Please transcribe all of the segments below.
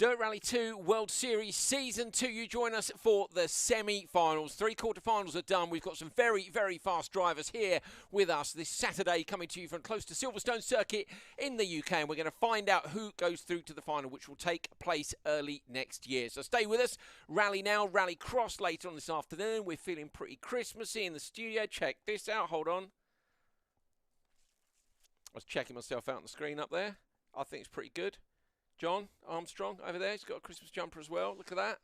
Dirt Rally 2 World Series Season 2. You join us for the semi-finals. 3 quarter-finals are done. We've got some very, very fast drivers here with us this Saturday, coming to you from close to Silverstone Circuit in the UK. And we're going to find out who goes through to the final, which will take place early next year. So stay with us. Rally now, Rally Cross later on this afternoon. We're feeling pretty Christmassy in the studio. Check this out. Hold on. I was checking myself out on the screen up there. I think it's pretty good. John Armstrong over there, he's got a Christmas jumper as well. Look at that.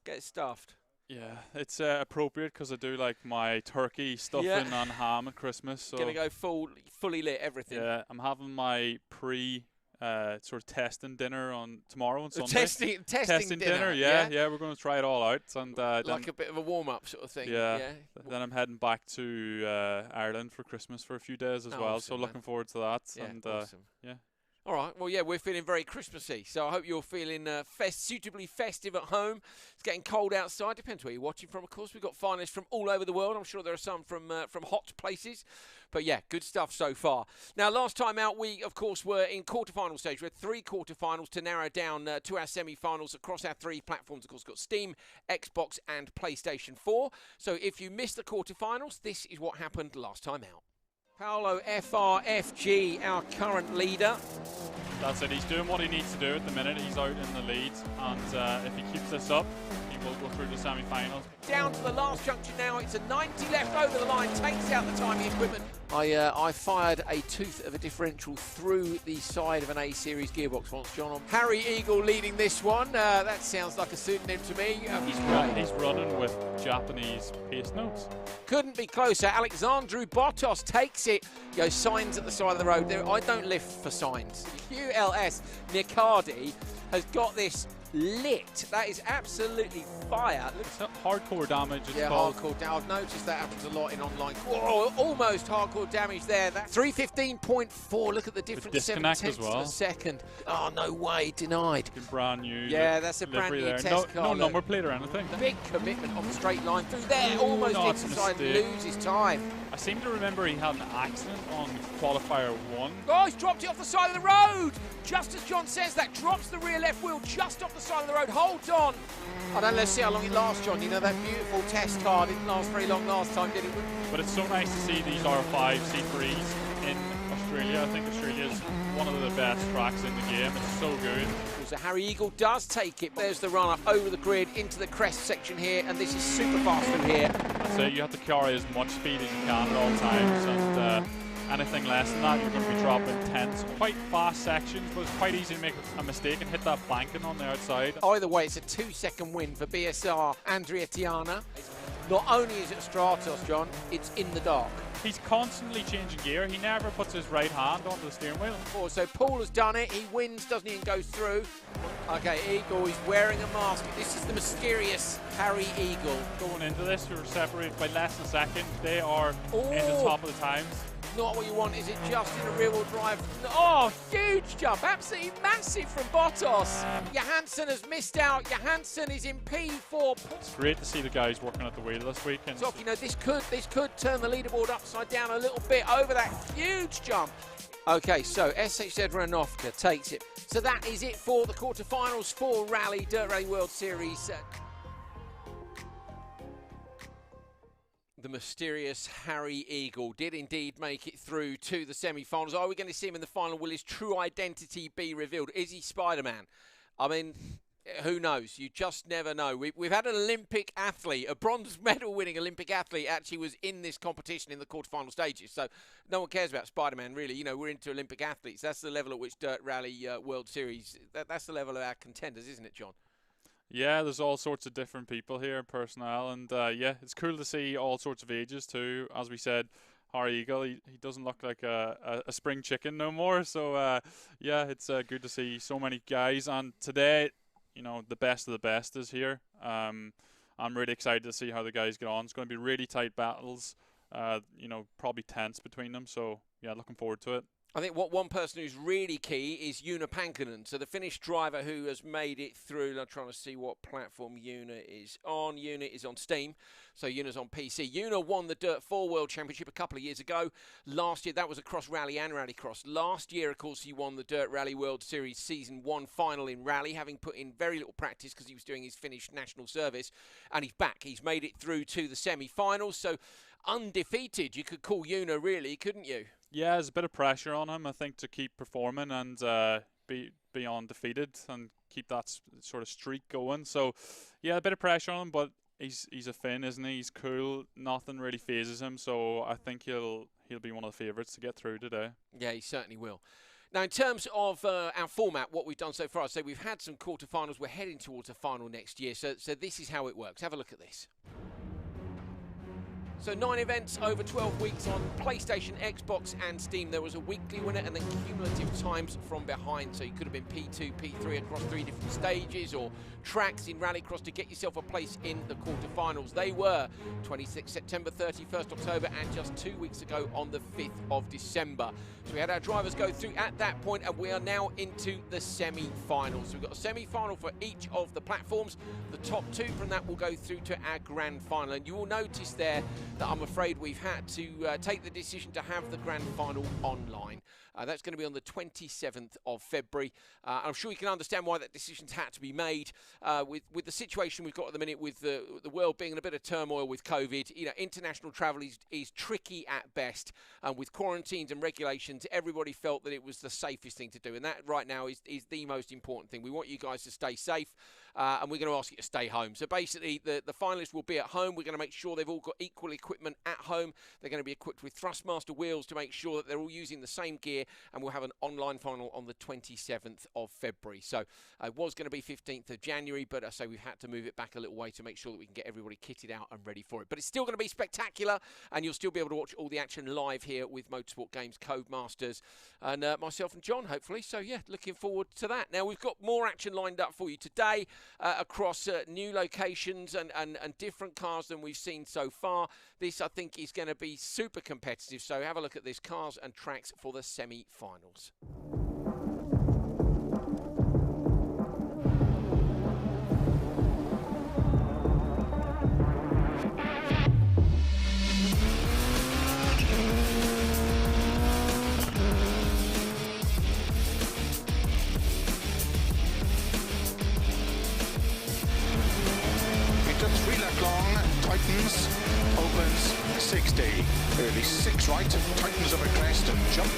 Get it stuffed. Yeah, it's appropriate because I do like my turkey stuffing and ham at Christmas. So gonna go fully lit everything. Yeah, I'm having my sort of testing dinner on tomorrow on Sunday. Testing dinner. Yeah, we're going to try it all out and like a bit of a warm up sort of thing. Yeah. Then I'm heading back to Ireland for Christmas for a few days as well. Awesome, so looking forward to that. Yeah, and awesome. yeah. All right, well, yeah, we're feeling very Christmassy, so I hope you're feeling suitably festive at home. It's getting cold outside, depends where you're watching from, of course. We've got finalists from all over the world. I'm sure there are some from hot places. But, yeah, good stuff so far. Now, last time out, we, of course, were in quarterfinal stage. We had 3 quarterfinals to narrow down to our semi-finals across our 3 platforms. Of course, we've got Steam, Xbox and PlayStation 4. So if you missed the quarterfinals, this is what happened last time out. Paolo FRFG, our current leader. That's it. He's doing what he needs to do at the minute. He's out in the lead, and if he keeps this up, he will go through the semi-finals. Down to the last junction now. It's a 90 left over the line. Takes out the timing equipment. I fired a tooth of a differential through the side of an A-Series gearbox once, John. Harry Eagle leading this one. That sounds like a pseudonym to me. He's running with Japanese pace notes. Couldn't be closer. Alexandru Bottas takes it. Signs at the side of the road. I don't live for signs. QLS Nicardi has got this lit. That is absolutely fire. It's hardcore damage. Hardcore damage. I've noticed that happens a lot in online. Whoa, almost hardcore damage there. That's 315.4. Look at the difference. 7/10 as well. of a second. Oh, no way. Denied. Brand new. Yeah, that's a brand new test car. No number plate or anything. Big commitment on the straight line through there. Almost inside. Loses time. I seem to remember he had an accident on qualifier 1. Oh, he's dropped it off the side of the road. Just as John says that, drops the rear left wheel just off the side of the road. Hold on. Let's see how long it lasts, John. You know, that beautiful test car didn't last very long last time, did it? But it's so nice to see these R5 C3s in Australia. I think Australia is one of the best tracks in the game. It's so good. So Harry Eagle does take it. There's the run-up over the grid into the crest section here, and this is super fast from here. So you have to carry as much speed as you can at all times, and anything less than that, you're going to be dropping tense. Quite fast sections, but it's quite easy to make a mistake and hit that banking on the outside. Either way, it's a 2-second win for BSR Andrea Tiana. Not only is it Stratos, John, it's in the dark. He's constantly changing gear. He never puts his right hand onto the steering wheel. Oh, so Paul has done it. He wins, doesn't he, and goes through. Okay, Eagle, he's wearing a mask. This is the mysterious Harry Eagle. Going into this, you're separated by less than a second. They are in the top of the times. Not what you want, is it just in a rear-wheel drive? Oh, huge jump, absolutely massive from Bottas. Johansson has missed out. Johansson is in P4. It's great to see the guys working at the wheel this week. And this could turn the leaderboard upside down a little bit over that huge jump. Okay, so SHZ Renovka takes it. So that is it for the quarterfinals for Rally, Dirt Rally World Series. The mysterious Harry Eagle did indeed make it through to the semi-finals. Are we going to see him in the final? Will his true identity be revealed? Is he Spider-Man? I mean, who knows? You just never know. We've had an Olympic athlete, a bronze medal winning Olympic athlete actually was in this competition in the quarterfinal stages. So no one cares about Spider-Man, really. You know, we're into Olympic athletes. That's the level at which Dirt Rally World Series, that's the level of our contenders, isn't it, John? Yeah, there's all sorts of different people here, personnel, and yeah, it's cool to see all sorts of ages too. As we said, Harry Eagle, he doesn't look like a spring chicken no more. So yeah, it's good to see so many guys. And today, you know, the best of the best is here. I'm really excited to see how the guys get on. It's going to be really tight battles. You know, probably tense between them. So yeah, looking forward to it. I think what one person who's really key is Joona Pankkonen. So the Finnish driver who has made it through. I'm trying to see what platform Joona is on. Joona is on Steam. So Joona's on PC. Joona won the Dirt 4 World Championship a couple of years ago. Last year, that was across Rally and Rallycross. Last year, of course, he won the Dirt Rally World Series Season 1 final in Rally, having put in very little practice because he was doing his Finnish national service. And he's back. He's made it through to the semi-finals. So undefeated, you could call Joona, really, couldn't you? Yeah, there's a bit of pressure on him, I think, to keep performing and be undefeated and keep that sort of streak going. So, yeah, a bit of pressure on him, but he's a Finn, isn't he? He's cool. Nothing really phases him, so I think he'll be one of the favourites to get through today. Yeah, he certainly will. Now, in terms of our format, what we've done so far, so we've had some quarterfinals. We're heading towards a final next year. So this is how it works. Have a look at this. So 9 events over 12 weeks on PlayStation, Xbox and Steam. There was a weekly winner and then cumulative times from behind. So you could have been P2, P3 across 3 different stages or tracks in Rallycross to get yourself a place in the quarterfinals. They were 26 September, 31st October and just 2 weeks ago on the 5th of December. So we had our drivers go through at that point and we are now into the semi-finals. So we've got a semi-final for each of the platforms. The top 2 from that will go through to our grand final. And you will notice there that I'm afraid we've had to take the decision to have the grand final online. That's going to be on the 27th of February. I'm sure you can understand why that decision's had to be made with the situation we've got at the minute with the world being in a bit of turmoil with COVID. You know, international travel is tricky at best. And with quarantines and regulations, everybody felt that it was the safest thing to do. And that right now is the most important thing. We want you guys to stay safe. And we're going to ask you to stay home. So basically, the finalists will be at home. We're going to make sure they've all got equal equipment at home. They're going to be equipped with Thrustmaster wheels to make sure that they're all using the same gear. And we'll have an online final on the 27th of February. So it was going to be 15th of January, but I say we've had to move it back a little way to make sure that we can get everybody kitted out and ready for it. But it's still going to be spectacular, and you'll still be able to watch all the action live here with Motorsport Games Codemasters and myself and John, hopefully. So, yeah, looking forward to that. Now, we've got more action lined up for you today. Across new locations and different cars than we've seen so far. This, I think, is going to be super competitive. So have a look at this, cars and tracks for the semi-finals. Titans opens 60. Early 6 right, Titans of a crest and jump.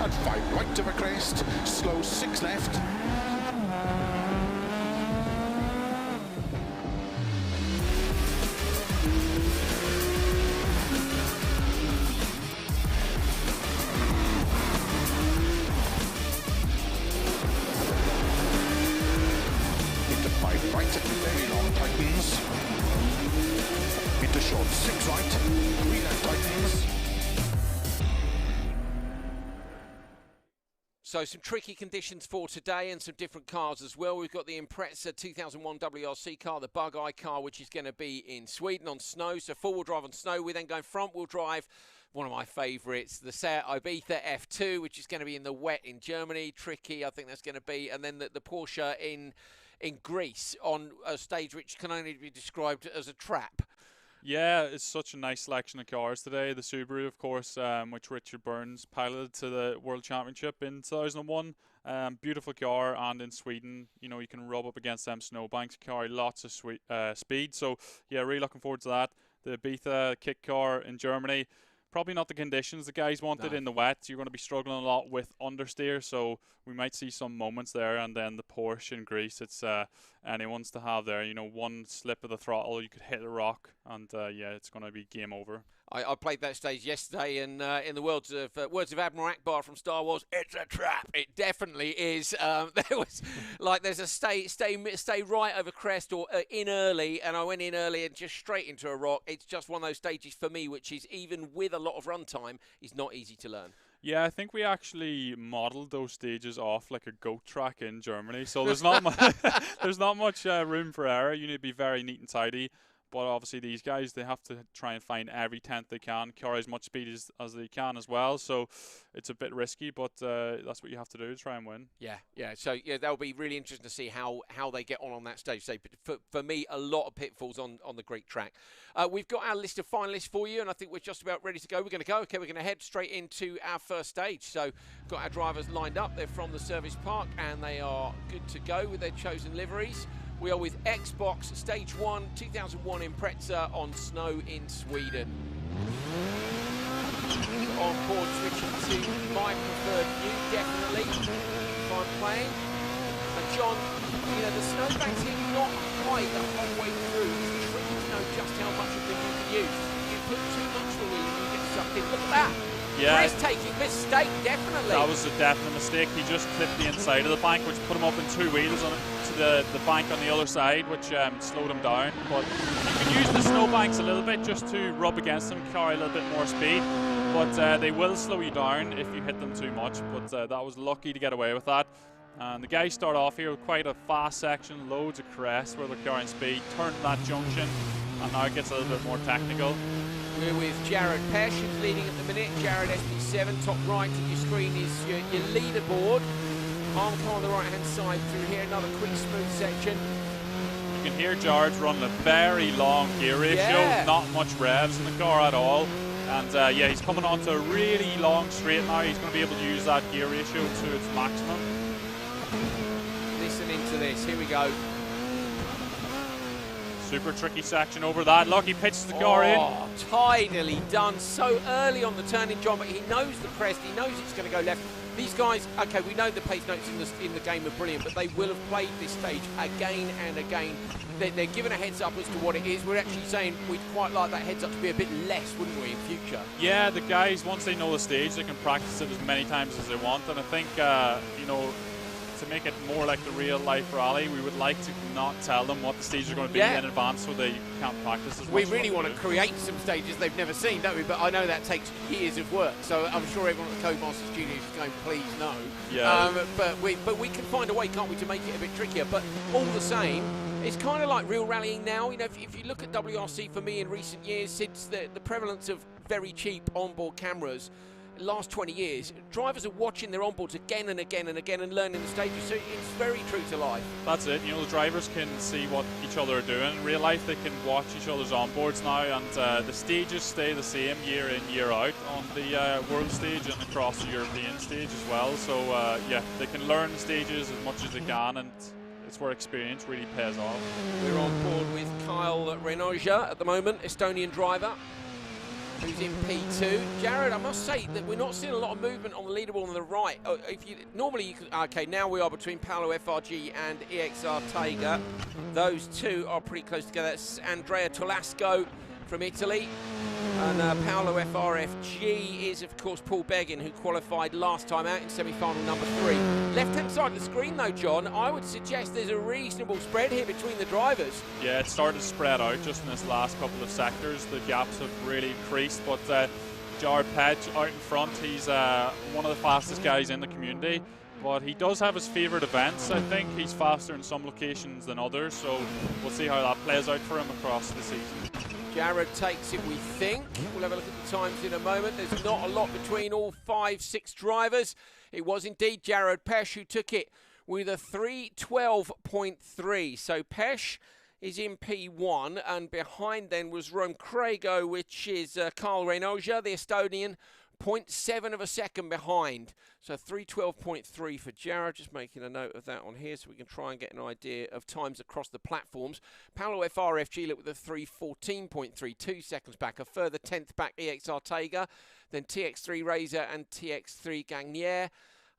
And 5 right of a crest, slow 6 left. Into 5 right at very long Titans. Into short 6 right, green and Titans. So some tricky conditions for today and some different cars as well. We've got the Impreza 2001 WRC car, the Bug-Eye car, which is going to be in Sweden on snow. So four-wheel drive on snow. We're then going front-wheel drive, one of my favourites, the Seat Ibiza F2, which is going to be in the wet in Germany. Tricky, I think that's going to be. And then the Porsche in Greece on a stage which can only be described as a trap. Yeah, it's such a nice selection of cars today. The Subaru, of course, which Richard Burns piloted to the World Championship in 2001. Beautiful car, and in Sweden, you know, you can rub up against them snowbanks, carry lots of speed. So, yeah, really looking forward to that. The Ibiza kit car in Germany, probably not the conditions the guys wanted in the wet. You're going to be struggling a lot with understeer, so we might see some moments there. And then the Porsche in Greece, it's anyone's to have there. You know, one slip of the throttle, you could hit a rock, and yeah, it's going to be game over. I played that stage yesterday, and in the words of Admiral Akbar from Star Wars, it's a trap. It definitely is. There's a stay right over crest or in early, and I went in early and just straight into a rock. It's just one of those stages for me, which is, even with a lot of run time, is not easy to learn. Yeah, I think we actually modelled those stages off like a goat track in Germany. So there's not there's not much room for error. You need to be very neat and tidy. But obviously these guys, they have to try and find every tenth they can, carry as much speed as they can as well. So it's a bit risky, but that's what you have to do to try and win. Yeah. So that'll be really interesting to see how they get on that stage. So for me, a lot of pitfalls on the Greek track. We've got our list of finalists for you, and I think we're just about ready to go. We're going to go. Okay, we're going to head straight into our first stage. So we've got our drivers lined up. They're from the service park, and they are good to go with their chosen liveries. We are with Xbox Stage 1, 2001 in Impreza on snow in Sweden. On board, switching to my preferred view, definitely, if I'm playing. And John, the snowbanks here not quite the whole way through. It's tricky to know just how much of them you can use. You put too much for wheel and you get sucked in. Look at that! Yeah. Breathtaking mistake, definitely. That was a definite mistake. He just clipped the inside of the bank, which put him up in two wheels on to the bank on the other side, which slowed him down. But you can use the snowbanks a little bit just to rub against them, carry a little bit more speed. But they will slow you down if you hit them too much. But that was lucky to get away with that. And the guys start off here with quite a fast section, loads of crests where they're carrying speed, turn that junction, and now it gets a little bit more technical. We're with Jared Pesh, who's leading at the minute. Jared SP7, top right of your screen is your leaderboard. Armco on the right-hand side through here, another quick, smooth section. You can hear Jared's running a very long gear ratio, not much revs in the car at all. And he's coming onto a really long straight now. He's going to be able to use that gear ratio to its maximum. Listen into this, here we go. Super tricky section over that. Look, he pitches the car in. Tidily done so early on the turning, John, but he knows the crest, he knows it's going to go left. These guys, okay, we know the pace notes in the game are brilliant, but they will have played this stage again and again. They're given a heads up as to what it is. We're actually saying we'd quite like that heads up to be a bit less, wouldn't we, in future? Yeah, the guys, once they know the stage, they can practice it as many times as they want. And I think, to make it more like the real life rally, we would like to not tell them what the stages are going to be in advance so they can't practice as much. We really want to create some stages they've never seen, don't we? But I know that takes years of work, so I'm sure everyone at Codemaster Studios is going, please no. Yeah. But we can find a way, can't we, to make it a bit trickier. But all the same, it's kind of like real rallying now. If you look at WRC for me in recent years, since the prevalence of very cheap onboard cameras, last 20 years, drivers are watching their onboards again and again and again and learning the stages, so it's very true to life. That's it. The drivers can see what each other are doing. In real life, they can watch each other's onboards now, and the stages stay the same year in, year out on the world stage and across the European stage as well. So they can learn the stages as much as they can, and it's where experience really pays off. We're on board with Kyle Renoja at the moment, Estonian driver, who's in P2. Jared, I must say that we're not seeing a lot of movement on the leaderboard on the right. Okay, now we are between Paolo FRG and EXR Tiger. Those two are pretty close together. It's Andrea Tolasco from Italy. And Paolo FRFG is, of course, Paul Beggin, who qualified last time out in semi-final number 3. Left-hand side of the screen, though, John, I would suggest there's a reasonable spread here between the drivers. Yeah, it started to spread out just in this last couple of sectors. The gaps have really increased, but Jared Pedge out in front, he's one of the fastest guys in the community. But he does have his favourite events. I think he's faster in some locations than others, so we'll see how that plays out for him across the season. Jared takes it, we think. We'll have a look at the times in a moment. There's not a lot between all 5-6 drivers. It was indeed Jared Pesh who took it with a 3:12.3. So Pesh is in P1, and behind then was Rome Crago, which is Carl Renoja, the Estonian, 0.7 of a second behind. So 3:12.3 for Jared. Just making a note of that on here so we can try and get an idea of times across the platforms. Paolo FRFG looked with a 3:14.3, 2 seconds back. A further 10th back EXR Tiger, then TX3 Razor and TX3 Gagnier.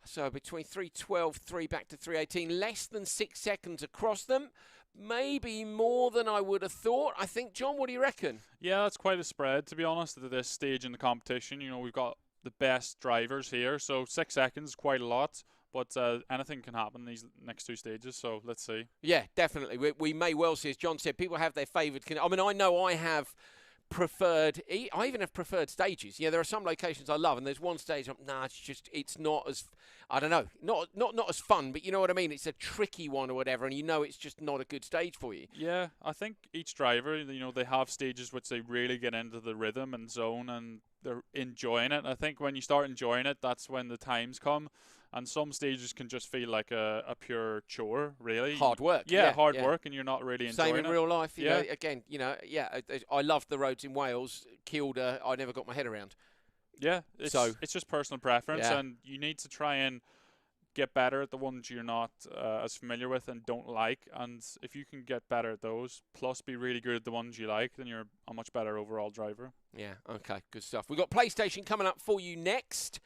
So between 3:12.3 back to 3:18, less than 6 seconds across them. maybe more than I would have thought. I think, John, what do you reckon? Yeah, that's quite a spread, to be honest, at this stage in the competition. You know, we've got the best drivers here, so 6 seconds is quite a lot. But anything can happen in these next 2 stages, so let's see. Yeah, definitely. We may well see, as John said, people have their favoured. I mean, I know I have preferred. I even have preferred stages. Yeah, there are some locations I love, and there's one stage. Nah, it's not as. I don't know, not as fun, but you know what I mean. It's a tricky one or whatever, and you know it's just not a good stage for you. Yeah, I think each driver, you know, they have stages which they really get into the rhythm and zone, and they're enjoying it. I think when you start enjoying it, that's when the times come. And some stages can just feel like a pure chore, really. Hard work. Yeah, hard work, and you're not really enjoying it. Same in real life. You know, again, you know, I loved the roads in Wales. Kilda, I never got my head around. Yeah, it's just personal preference, and you need to try and get better at the ones you're not as familiar with and don't like. And if you can get better at those, plus be really good at the ones you like, then you're a much better overall driver. Yeah, okay, good stuff. We've got PlayStation coming up for you next.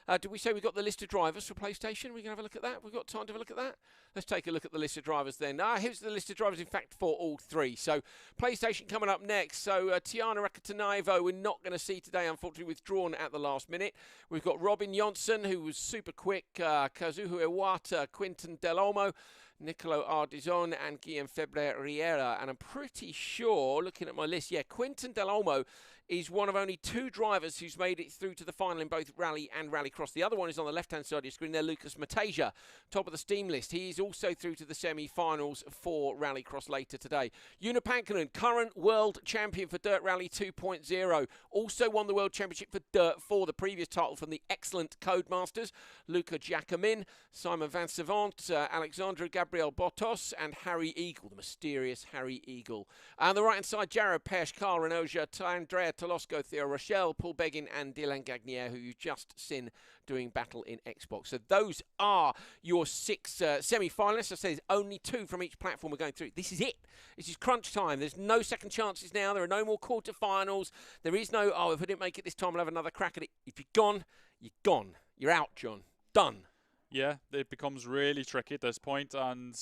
Did we say we've got the list of drivers for PlayStation? We can have a look at that. We've got time to have a look at that. Let's take a look at the list of drivers then. Here's the list of drivers, in fact, for all 3. So PlayStation coming up next. So Tiana Rakatanaevo we're not going to see today, unfortunately, withdrawn at the last minute. We've got Robin Jonsson, who was super quick, Kazuho Iwata, Quinton Del Olmo, Nicolo Ardizon and Guillaume Febre-Riera. And I'm pretty sure, looking at my list, Quinton Del Olmo is one of only 2 drivers who's made it through to the final in both rally and rallycross. The other one is on the left-hand side of your screen there, Lucas Mateja, top of the steam list. He is also through to the semi-finals for rallycross later today. Una Pankkonen, current world champion for Dirt Rally 2.0, also won the World Championship for Dirt 4, the previous title from the excellent Codemasters. Luca Giacomin, Simon Van Savant, Alexandra Gabriel Bottos, and Harry Eagle, the mysterious Harry Eagle. On the right-hand side, Jared Pesh, Carl Renoja, Andrea Telosco, Theo Rochelle, Paul Beggin and Dylan Gagnier, who you've just seen doing battle in Xbox. So those are your 6 semi-finalists. I say there's only 2 from each platform we're going through. This is it. This is crunch time. There's no second chances now. There are no more quarterfinals. There is no, if I didn't make it this time, I'll have another crack at it. If you're gone, you're gone. You're out, John. Done. Yeah, it becomes really tricky at this point, and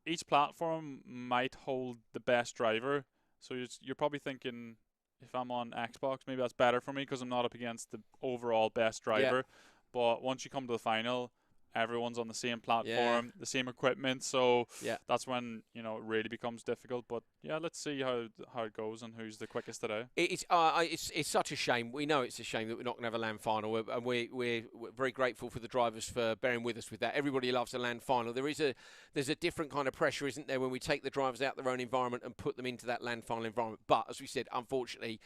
each platform might hold the best driver. So you're probably thinking, if I'm on Xbox, maybe that's better for me because I'm not up against the overall best driver. Yeah. But once you come to the final, everyone's on the same platform, the same equipment, so that's when, you know, it really becomes difficult. But yeah, let's see how it goes and who's the quickest today. It's such a shame. We know it's a shame that we're not going to have a land final, and we're very grateful for the drivers for bearing with us with that. Everybody loves a land final. There's a different kind of pressure, isn't there, when we take the drivers out of their own environment and put them into that land final environment. But as we said, unfortunately,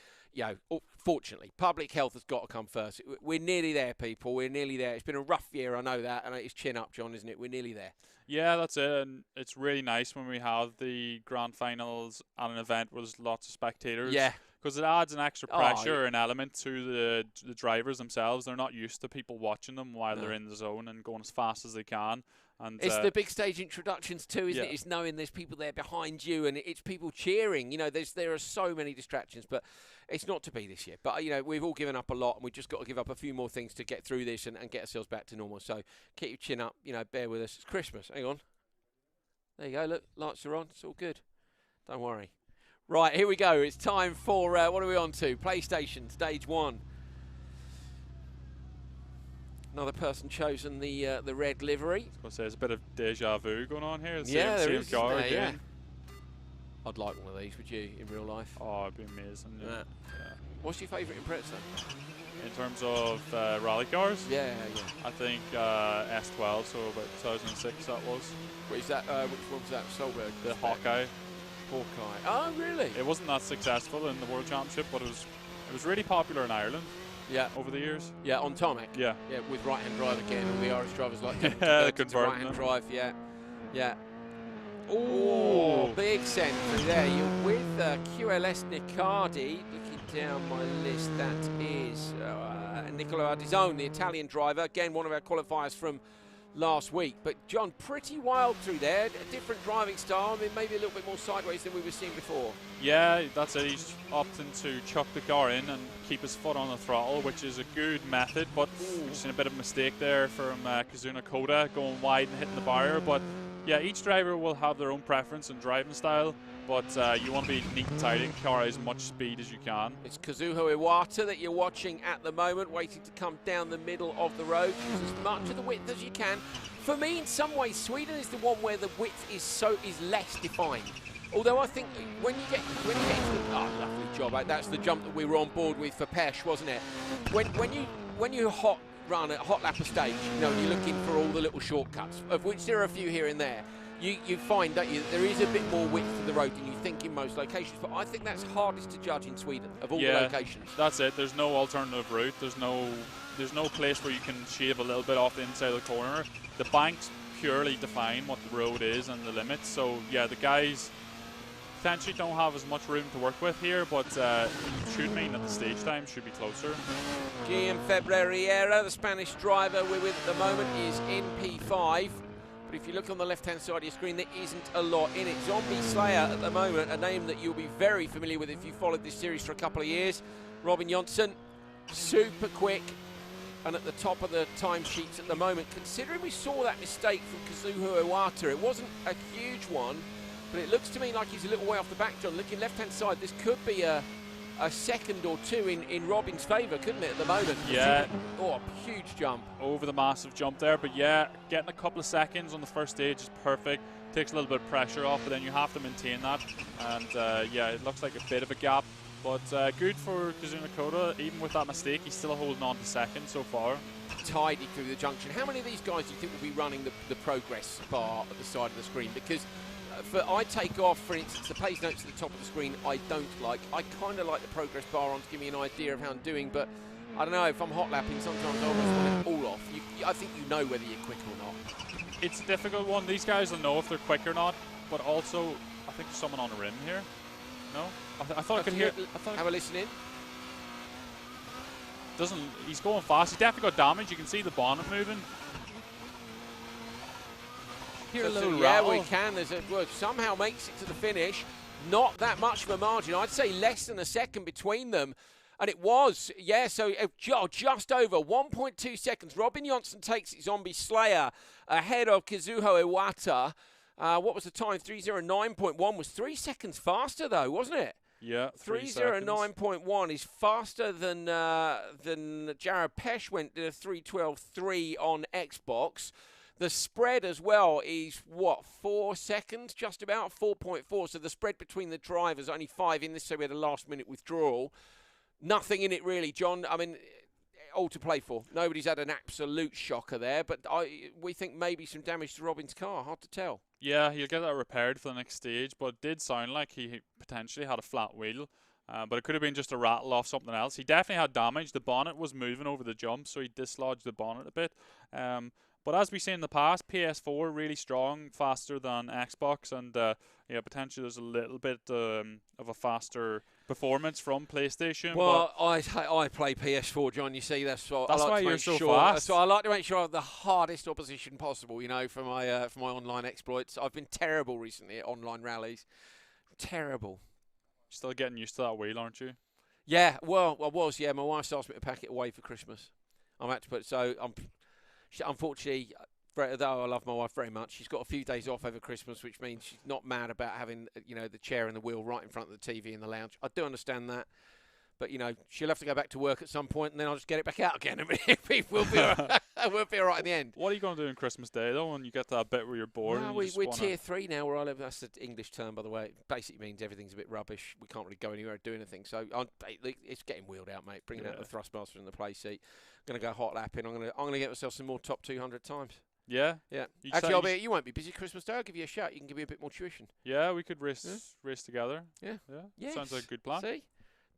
fortunately, public health has got to come first. We're nearly there, people. We're nearly there. It's been a rough year, I know that, and it's chin up, John, isn't it? We're nearly there. Yeah, that's it. And it's really nice when we have the grand finals at an event where there's lots of spectators. Yeah. Because it adds an extra pressure and element to the drivers themselves. They're not used to people watching them while they're in the zone and going as fast as they can. And it's the big stage introductions too, isn't it? It's knowing there's people there behind you and it's people cheering. You know, there are so many distractions, but it's not to be this year. But, you know, we've all given up a lot and we've just got to give up a few more things to get through this and get ourselves back to normal. So keep your chin up, you know, bear with us. It's Christmas. Hang on. There you go. Look, lights are on. It's all good. Don't worry. Right, here we go. It's time for, what are we on to? PlayStation, Stage 1. Another person chosen the red livery. I was going to say, there's a bit of deja vu going on here. There is, car again. I'd like one of these, would you, in real life? Oh, it'd be amazing. Yeah. What's your favourite Impreza? In terms of rally cars? Yeah. I think S12, so about 2006 that was. What is that? Which one was that? Solberg? The Hawkeye. Oh, really? It wasn't that successful in the World Championship, but it was really popular in Ireland. Yeah. Over the years. Yeah, on tarmac. Yeah. Yeah, with right-hand drive again. All the Irish drivers like to right-hand drive. Yeah. Oh, big century there. You're with QLS Nicardi. Looking down my list, that is Nicolo Ardizon, the Italian driver. Again, one of our qualifiers from last week. But John, pretty wild through there. A different driving style. I mean, maybe a little bit more sideways than we were seeing before. Yeah, that's it. He's opting to chuck the car in and keep his foot on the throttle, which is a good method. But we've seen a bit of a mistake there from Kazuna Koda going wide and hitting the barrier. But Yeah, each driver will have their own preference and driving style, but you want to be neat and tidy and carry as much speed as you can. It's Kazuho Iwata that you're watching at the moment, waiting to come down the middle of the road. Use as much of the width as you can. For me, in some ways, Sweden is the one where the width is less defined. Although I think when you get into the, lovely job, that's the jump that we were on board with for Pesh, wasn't it? When you hot lap a stage, you're looking for all the little shortcuts, of which there are a few here and there. You find, don't you, that there is a bit more width to the road than you think in most locations. But I think that's hardest to judge in Sweden of all the locations. That's it. There's no alternative route. There's no place where you can shave a little bit off the inside of the corner. The banks purely define what the road is and the limits. So yeah, the guys potentially don't have as much room to work with here, but should mean that the stage time should be closer. GM Febreriera, the Spanish driver we're with at the moment, is in P5. But if you look on the left-hand side of your screen, there isn't a lot in it. Zombie Slayer at the moment, a name that you'll be very familiar with if you followed this series for a couple of years. Robin Jonsson, super quick and at the top of the timesheets at the moment. Considering we saw that mistake from Kazuho Iwata, it wasn't a huge one, but it looks to me like he's a little way off the back, John. Looking left-hand side, this could be a second or two in Robin's favour, couldn't it, at the moment? Yeah. Oh, a huge jump. Over the massive jump there, but yeah, getting a couple of seconds on the first stage is perfect. Takes a little bit of pressure off, but then you have to maintain that. And yeah, it looks like a bit of a gap, but good for Kazuna Koda. Even with that mistake, he's still holding on to second so far. Tidy through the junction. How many of these guys do you think will be running the progress bar at the side of the screen? Because I take off, for instance, the pace notes at the top of the screen I don't like. I kind of like the progress bar on to give me an idea of how I'm doing, but I don't know, if I'm hot lapping, sometimes I almost want it all off. I think you know whether you're quick or not. It's a difficult one. These guys will know if they're quick or not, but also, I think there's someone on the rim here. No? I thought I could hear... Have a listen in. He's going fast. He definitely got damage. You can see the bonnet moving. Hear a little rattle. Yeah, we can. Somehow makes it to the finish. Not that much of a margin. I'd say less than a second between them. And it was, yeah, so just over 1.2 seconds. Robin Jonsson takes it, Zombie Slayer, ahead of Kazuho Iwata. What was the time? 3:09.1 was 3 seconds faster, though, wasn't it? Yeah, 3:09.1 is faster than Jared Pesh went to 3:12.3 on Xbox. The spread as well is, 4 seconds? Just about 4.4. So the spread between the drivers, only 5 in this, so we had a last-minute withdrawal. Nothing in it, really, John. I mean, all to play for. Nobody's had an absolute shocker there, but we think maybe some damage to Robin's car. Hard to tell. Yeah, he'll get that repaired for the next stage, but it did sound like he potentially had a flat wheel. But it could have been just a rattle off something else. He definitely had damage. The bonnet was moving over the jump, so he dislodged the bonnet a bit. But as we say in the past, PS4 really strong, faster than Xbox, and yeah, potentially there's a little bit of a faster performance from PlayStation. Well, I play PS4, John. You see, that's why you're so fast. So I like to make sure I have the hardest opposition possible. You know, for my online exploits. I've been terrible recently at online rallies. Terrible. Still getting used to that wheel, aren't you? Yeah. Well, I was. Yeah, my wife's asked me to pack it away for Christmas. I'm had to put. So unfortunately, though I love my wife very much, she's got a few days off over Christmas, which means she's not mad about having, the chair and the wheel right in front of the TV in the lounge. I do understand that, but she'll have to go back to work at some point, and then I'll just get it back out again. We'll be all right. We'll be all right in the end. What are you going to do on Christmas Day though, when you get to that bit where you're bored? No, we're tier 3 now where I live. That's the English term, by the way. It basically means everything's a bit rubbish. We can't really go anywhere or do anything. So it's getting wheeled out, mate. Bringing out the Thrustmaster and the play seat. Going to go hot lapping. I'm going to get myself some more top 200 times. Yeah. Yeah. Actually, you won't be busy Christmas Day. I'll give you a shout. You can give me a bit more tuition. Yeah, we could race together. Yeah. Yeah. Yes. Sounds like a good plan. See?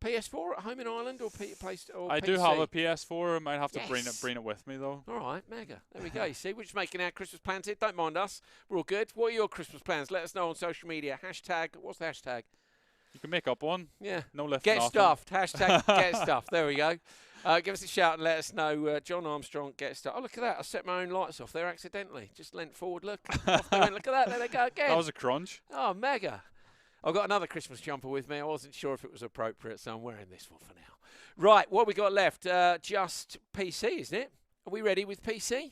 PS4 at home in Ireland or PC? I do have a PS4. I might have to bring it with me though. All right, mega. There we go. See, we're just making our Christmas plans here. Don't mind us. We're all good. What are your Christmas plans? Let us know on social media. Hashtag. What's the hashtag? You can make up one. Yeah. No lifting Get off stuffed. Hashtag get stuffed. There we go. Give us a shout and let us know. John Armstrong, get stuffed. Oh, look at that. I set my own lights off there accidentally. Just leant forward. Look. Off they went. Look at that. There they go again. That was a crunch. Oh, mega. I've got another Christmas jumper with me. I wasn't sure if it was appropriate, so I'm wearing this one for now. Right, what we got left? Just PC, isn't it? Are we ready with PC?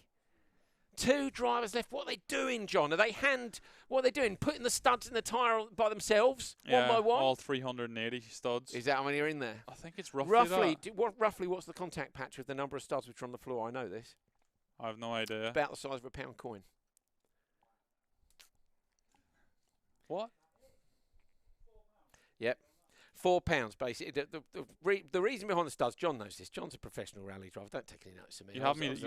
2 drivers left. What are they doing, John? What are they doing? Putting the studs in the tyre by themselves, one by one? All 380 studs. Is that how many are in there? I think it's roughly that. Roughly, what's the contact patch with the number of studs which are on the floor? I know this. I have no idea. About the size of a pound coin. What? Yep. £4, basically. The reason behind the studs, John knows this. John's a professional rally driver. Don't take any notice of me. You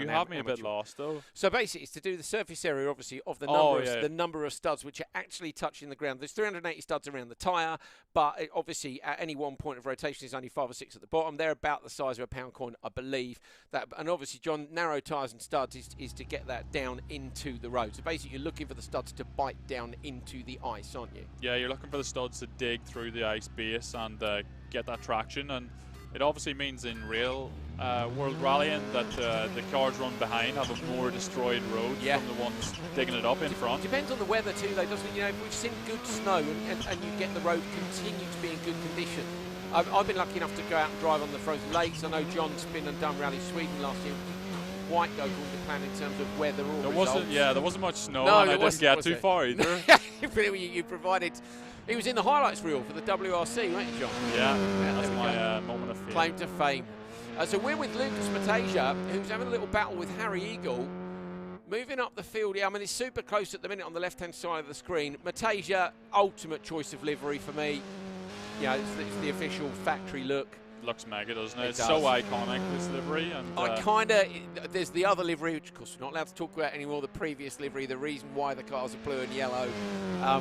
have me a bit lost, though. So basically, it's to do the surface area, obviously, of the number of studs which are actually touching the ground. There's 380 studs around the tyre, but obviously, at any one point of rotation, there's only 5 or 6 at the bottom. They're about the size of a pound coin, I believe. And obviously, John, narrow tyres and studs is to get that down into the road. So basically, you're looking for the studs to bite down into the ice, aren't you? Yeah, you're looking for the studs to dig through the ice base and get that traction, and it obviously means in real world rallying that the cars run behind have a more destroyed road from the ones digging it up in front. Depends on the weather too, though, doesn't it? You know, if we've seen good snow and you get the road continue to be in good condition. I've been lucky enough to go out and drive on the frozen lakes. I know John's been and done Rally Sweden last year. Quite go according to plan in terms of weather or results. There wasn't much snow, and I didn't get too far either. You provided. He was in the highlights reel for the WRC, weren't you, John? Yeah, that's my moment of fame. Claim to fame. So we're with Lucas Matasia, who's having a little battle with Harry Eagle. Moving up the field here. I mean, it's super close at the minute on the left-hand side of the screen. Matasia, ultimate choice of livery for me. Yeah, it's the official factory look. Looks mega, doesn't it? It's so iconic, this livery. And there's the other livery, which of course we're not allowed to talk about anymore, the previous livery, the reason why the cars are blue and yellow,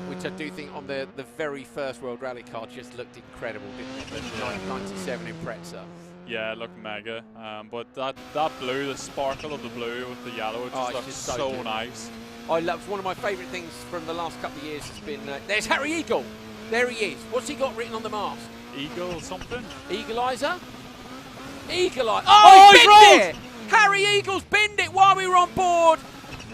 which I do think on the very first World Rally car just looked incredible, didn't it? The 1997 Impreza. Yeah, it looked mega. But that blue, the sparkle of the blue with the yellow, it just looks so nice. I love, one of my favourite things from the last couple of years has been, there's Harry Eagle. There he is. What's he got written on the mask? Eagle something? Eagleizer? Eagle-Eye. Oh, he binned it! Harry Eagle's binned it while we were on board.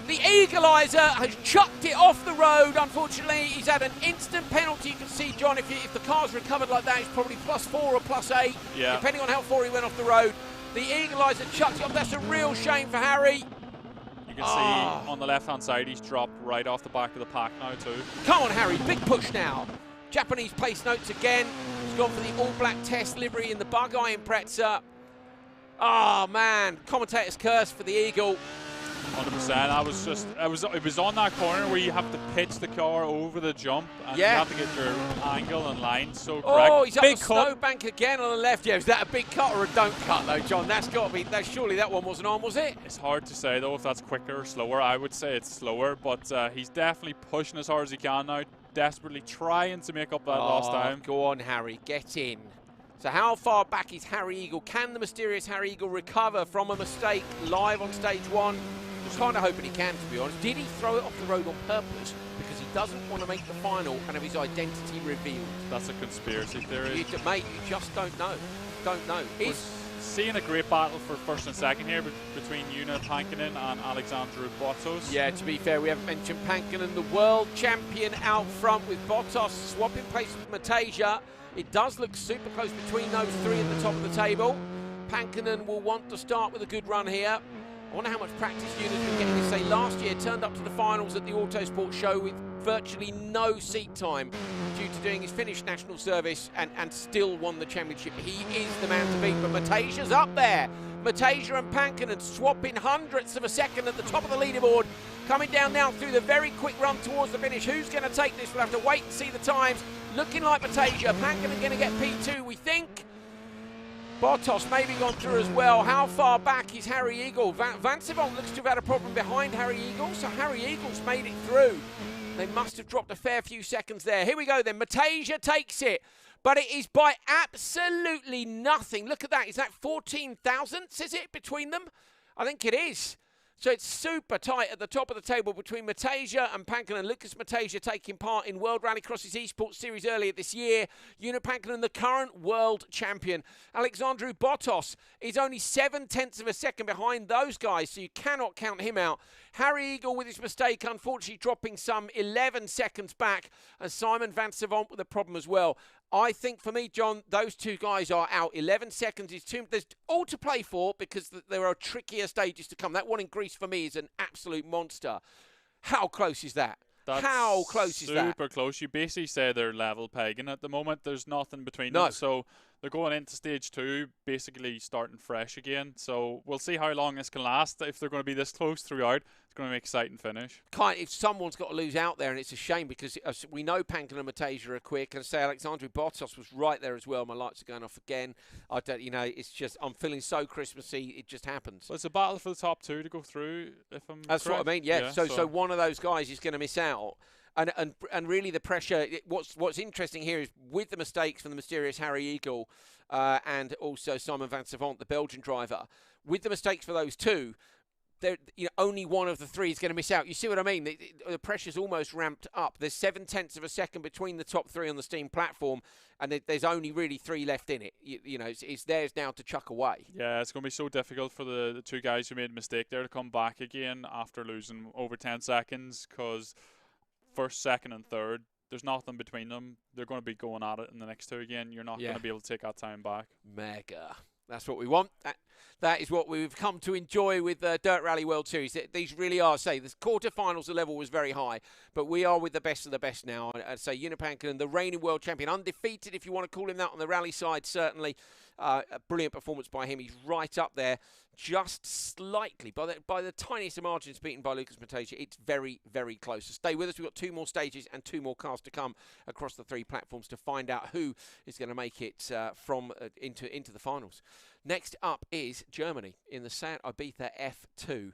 The Eagleizer has chucked it off the road. Unfortunately, he's had an instant penalty. You can see, John, if the car's recovered like that, it's probably +4 or +8, depending on how far he went off the road. The Eagleizer chucked it off. That's a real shame for Harry. You can see on the left-hand side, he's dropped right off the back of the pack now, too. Come on, Harry. Big push now. Japanese place notes again. He's gone for the all-black test livery in the bug-eye Impreza. Oh, man. Commentator's curse for the Eagle. 100%. It was on that corner where you have to pitch the car over the jump, and you have to get your angle and line so correct. Oh, he's up the snowbank again on the left. Yeah, is that a big cut or a don't cut, though, John? That's got to be. Surely that one wasn't on, was it? It's hard to say, though, if that's quicker or slower. I would say it's slower, but he's definitely pushing as hard as he can now, desperately trying to make up that lost time. Go on, Harry, get in. So how far back is Harry Eagle? Can the mysterious Harry Eagle recover from a mistake live on stage 1? Just kind of hoping he can, to be honest. Did he throw it off the road on purpose because he doesn't want to make the final and have his identity revealed? That's a conspiracy theory. Mate, you just don't know. Don't know. We're seeing a great battle for first and second here between Joona Pankinen and Alexandru Bottas. Yeah, to be fair, we haven't mentioned Pankinen, the world champion, out front with Bottas swapping places with Matasia. It does look super close between those three at the top of the table. Pankinen will want to start with a good run here. I wonder how much practice Joona's been getting. They say last year turned up to the finals at the Autosport show with virtually no seat time due to doing his Finnish national service and still won the championship. He is the man to beat, but Matasia's up there. Matasia and Pankinen swapping hundredths of a second at the top of the leaderboard. Coming down now through the very quick run towards the finish. Who's going to take this? We'll have to wait and see the times. Looking like Matasia. Pankinen going to get P2, we think. Bottas maybe gone through as well. How far back is Harry Eagle? Vansivon looks to have had a problem behind Harry Eagle, so Harry Eagle's made it through. They must have dropped a fair few seconds there. Here we go then. Matasia takes it, but it is by absolutely nothing. Look at that. Is that 14 thousandths, is it, between them? I think it is. So it's super tight at the top of the table between Matasia and Pankinen. Lucas Matasia taking part in World Rallycross's Esports Series earlier this year. Joona Pankinen, the current world champion. Alexandru Bottas is only 0.7 of a second behind those guys, so you cannot count him out. Harry Eagle with his mistake, unfortunately dropping some 11 seconds back, and Simon Vansivon with a problem as well. I think for me, John, those two guys are out. 11 seconds is too. There's all to play for because there are trickier stages to come. That one in Greece for me is an absolute monster. How close is that? How close is that? Super close. You basically say they're level pegging at the moment. There's nothing between No. them. So they're going into stage 2, basically starting fresh again. So we'll see how long this can last. If they're going to be this close throughout, it's going to be an exciting finish. If someone's got to lose out there, and it's a shame because we know Pankin and Mateja are quick, and say Alexandru Bottas was right there as well. My lights are going off again. I don't, it's just I'm feeling so Christmassy. It just happens. Well, it's a battle for the top 2 to go through. If I'm That's correct. what I mean. Yeah. So one of those guys is going to miss out. And really the pressure, what's interesting here is with the mistakes from the mysterious Harry Eagle and also Simon Van Savant, the Belgian driver, with the mistakes for those two, only one of the three is going to miss out. You see what I mean? The pressure's almost ramped up. There's 0.7 of a second between the top 3 on the Steam platform, and there's only really 3 left in it. It's theirs now to chuck away. Yeah, it's going to be so difficult for the two guys who made a mistake there to come back again after losing over 10 seconds because first, second, and third, there's nothing between them. They're going to be going at it in the next 2 again. You're not going to be able to take that time back. Mega. That's what we want. That is what we've come to enjoy with Dirt Rally World Series. These really are, the quarterfinals, the level was very high, but we are with the best of the best now. I'd say Unipankin, the reigning world champion, undefeated, if you want to call him that, on the rally side, certainly. A brilliant performance by him. He's right up there, just slightly, by the tiniest of margins, beaten by Lucas Mateja. It's very, very close. So stay with us. We've got 2 more stages and 2 more cars to come across the 3 platforms to find out who is going to make it into the finals. Next up is Germany in the Seat Ibiza F2.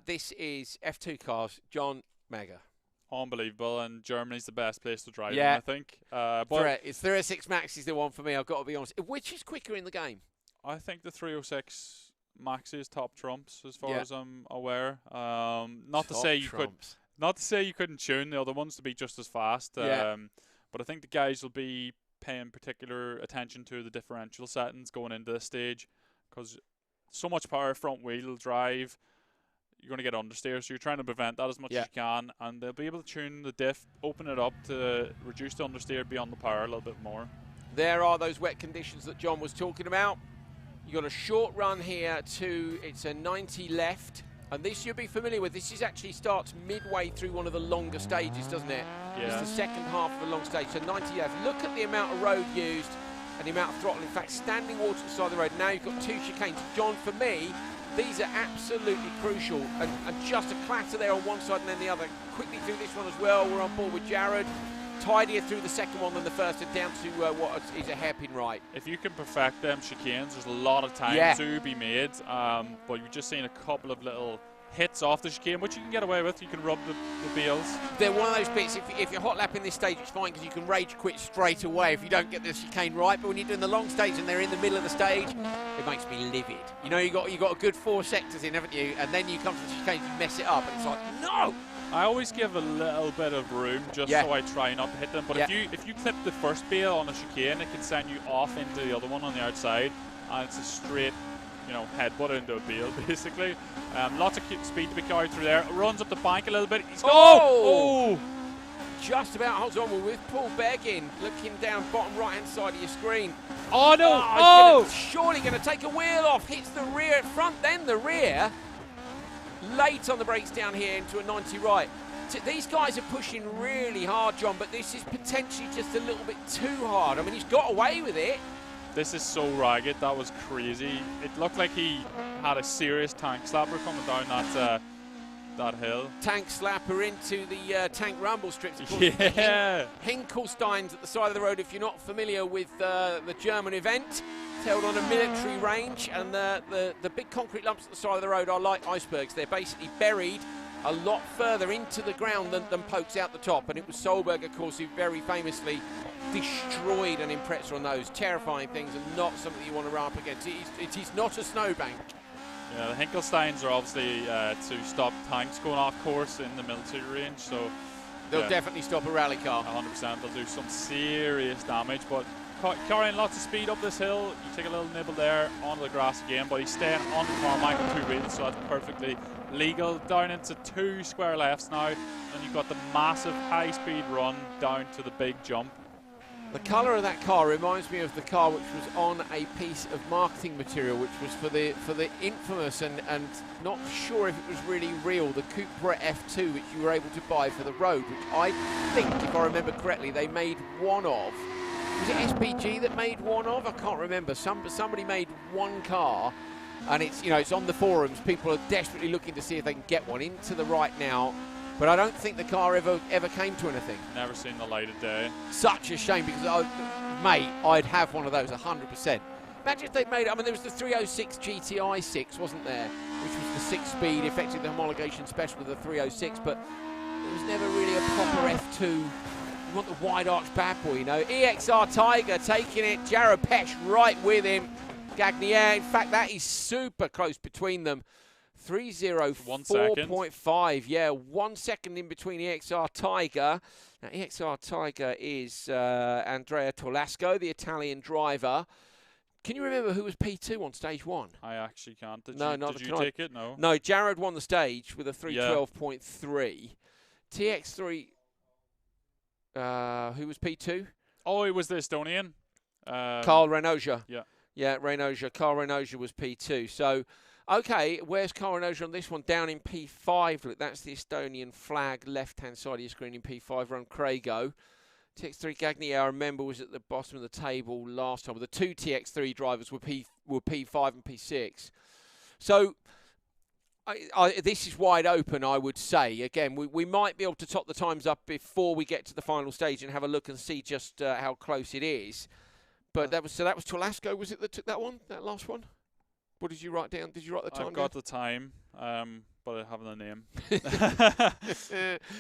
This is F2 cars. John, mega. Unbelievable, and Germany's the best place to drive yeah. them, I think. But it's 306 Max is the one for me, I've got to be honest. Which is quicker in the game? I think the 306 Max is top trumps as far as I'm aware. Not to say you couldn't tune the other ones to be just as fast. But I think the guys will be paying particular attention to the differential settings going into this stage because so much power front wheel drive. You're going to get understeer, so you're trying to prevent that as much as you can, and they'll be able to tune the diff, open it up to reduce the understeer beyond the power a little bit more. There are those wet conditions that John was talking about. You've got a short run here it's a 90 left, and this you'll be familiar with. This actually starts midway through one of the longer stages, doesn't it? Yeah. It's the second half of a long stage, so 90 left. Look at the amount of road used and the amount of throttle. In fact, standing water to the side of the road. Now you've got 2 chicanes. John, for me, these are absolutely crucial, and just a clatter there on one side and then the other. Quickly through this one as well, we're on board with Jared. Tidier through the second one than the first, and down to what is a hairpin right. If you can perfect them chicanes, there's a lot of time to be made, but you've just seen a couple of little hits off the chicane, which you can get away with. You can rub the beals. They're one of those bits, if you're hot lapping this stage, it's fine because you can rage quit straight away if you don't get the chicane right. But when you're doing the long stage and they're in the middle of the stage, it makes me livid. You got a good 4 sectors in, haven't you? And then you come to the chicane, you mess it up, and it's like, no! I always give a little bit of room just so I try not to hit them. But if you clip the first bail on a chicane, it can send you off into the other one on the outside, and it's a straight headbutt into a bail, basically. Lots of speed to be carried through there. Runs up the bank a little bit. Just about holds on with Paul Beggin looking down bottom right-hand side of your screen. Oh, no! Surely going to take a wheel off. Hits the rear front, then the rear. Late on the brakes down here into a 90 right. These guys are pushing really hard, John, but this is potentially just a little bit too hard. I mean, he's got away with it. This is so ragged. That was crazy. It looked like he had a serious tank slapper coming down that hill. Tank slapper into the tank rumble strips. Yeah. Hinkelstein's at the side of the road, if you're not familiar with the German event. It's held on a military range, and the big concrete lumps at the side of the road are like icebergs. They're basically buried a lot further into the ground than pokes out the top. And it was Solberg, of course, who very famously destroyed an Impreza on those. Terrifying things, and not something you want to run up against. It is not a snowbank. Yeah, the Hinkelsteins are obviously to stop tanks going off course in the military range, so they'll definitely stop a rally car. 100%. They'll do some serious damage, but carrying lots of speed up this hill. You take a little nibble there onto the grass again, but he's staying on the tarmac with 2 wheels, so that's perfectly legal. Down into 2 square lefts now, and you've got the massive high-speed run down to the big jump. The colour of that car reminds me of the car which was on a piece of marketing material, which was for the infamous and not sure if it was really real, the Cupra F2, which you were able to buy for the road, which I think, if I remember correctly, they made one of. Was it SPG that made one of? I can't remember. Somebody made one car, and it's, you know, it's on the forums. People are desperately looking to see if they can get one into the right now. But I don't think the car ever came to anything. Never seen the light of day. Such a shame, because, mate, I'd have one of those 100%. Imagine if they'd made it. I mean, there was the 306 GTI 6, wasn't there? Which was the 6-speed, effectively the homologation special of the 306, but it was never really a proper F2. You want the wide-arch bad boy, you know. EXR Tiger taking it. Jared Pesch right with him. Gagnier, in fact, that is super close between them. 3:04.5, yeah, 1 second in between EXR Tiger. Now, EXR Tiger is Andrea Tolasco, the Italian driver. Can you remember who was P2 on stage 1? I actually can't. Did you take it? No. No, Jared won the stage with a 3:12.3. TX3, who was P2? Oh, it was the Estonian. Carl Renoja. Yeah. Yeah, Renoja. Carl Renoja was P2. So, okay, where's Carl Renoja on this one? Down in P5. Look, that's the Estonian flag, left-hand side of your screen in P5, around Crago. TX3 Gagnier, I remember, was at the bottom of the table last time. The two TX3 drivers were P5 and P6. So, this is wide open, I would say. Again, we might be able to top the times up before we get to the final stage and have a look and see just how close it is. But that was Tolasco, was it, that took that one, that last one? What did you write down? Did you write the time down? I've got the time, but I haven't the name.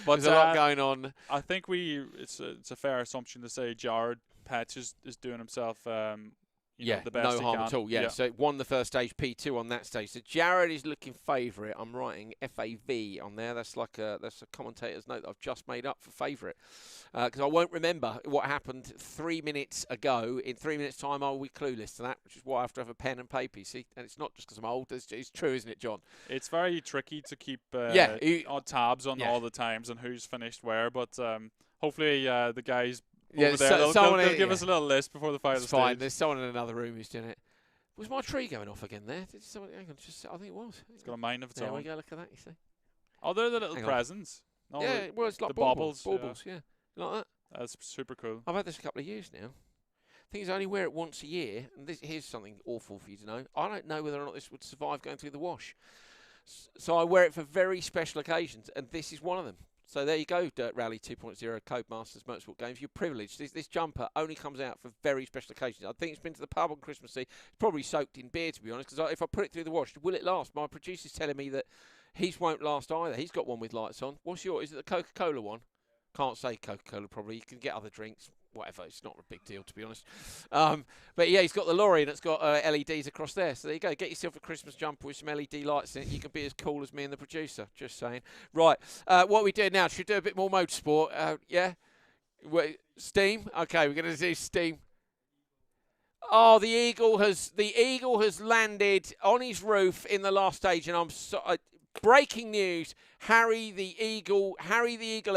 But there's a lot going on. I think it's a fair assumption to say Jared Pesch is doing himself the best no harm at all. Yeah, so won the first stage, P2 on that stage. So Jared is looking favourite. I'm writing FAV on there. That's a commentator's note that I've just made up for favourite, because I won't remember what happened 3 minutes ago. In 3 minutes' time, I'll be clueless to that, which is why I have to have a pen and paper. You see, and it's not just because I'm old. It's true, isn't it, John? It's very tricky to keep tabs on all the times and who's finished where, but hopefully the guys. Over there. They'll give us a little list before the final stage. Fine. There's someone in another room who's doing it. Was my tree going off again there? Did someone, hang on, I think it was. It's got a mind of its own. There we go. Look at that. You see? Oh, they're the little presents. No, yeah, well, it's like the baubles. Baubles, yeah. Like that. That's super cool. I've had this a couple of years now. I think I only wear it once a year. And here's something awful for you to know. I don't know whether or not this would survive going through the wash. So I wear it for very special occasions, and this is one of them. So there you go, Dirt Rally 2.0 Codemasters Motorsport Games. You're privileged. This jumper only comes out for very special occasions. I think it's been to the pub on Christmas Eve. It's probably soaked in beer, to be honest, because if I put it through the wash, will it last? My producer's telling me that his won't last either. He's got one with lights on. What's yours? Is it the Coca-Cola one? Can't say Coca-Cola, probably. You can get other drinks. Whatever, it's not a big deal, to be honest. But yeah, he's got the lorry and it's got LEDs across there. So there you go. Get yourself a Christmas jumper with some LED lights in it. You can be as cool as me and the producer. Just saying. Right, what we do now, should we do a bit more motorsport? Yeah? Steam? Okay, we're going to do steam. Oh, the Eagle has landed on his roof in the last stage, and I'm breaking news. Harry the Eagle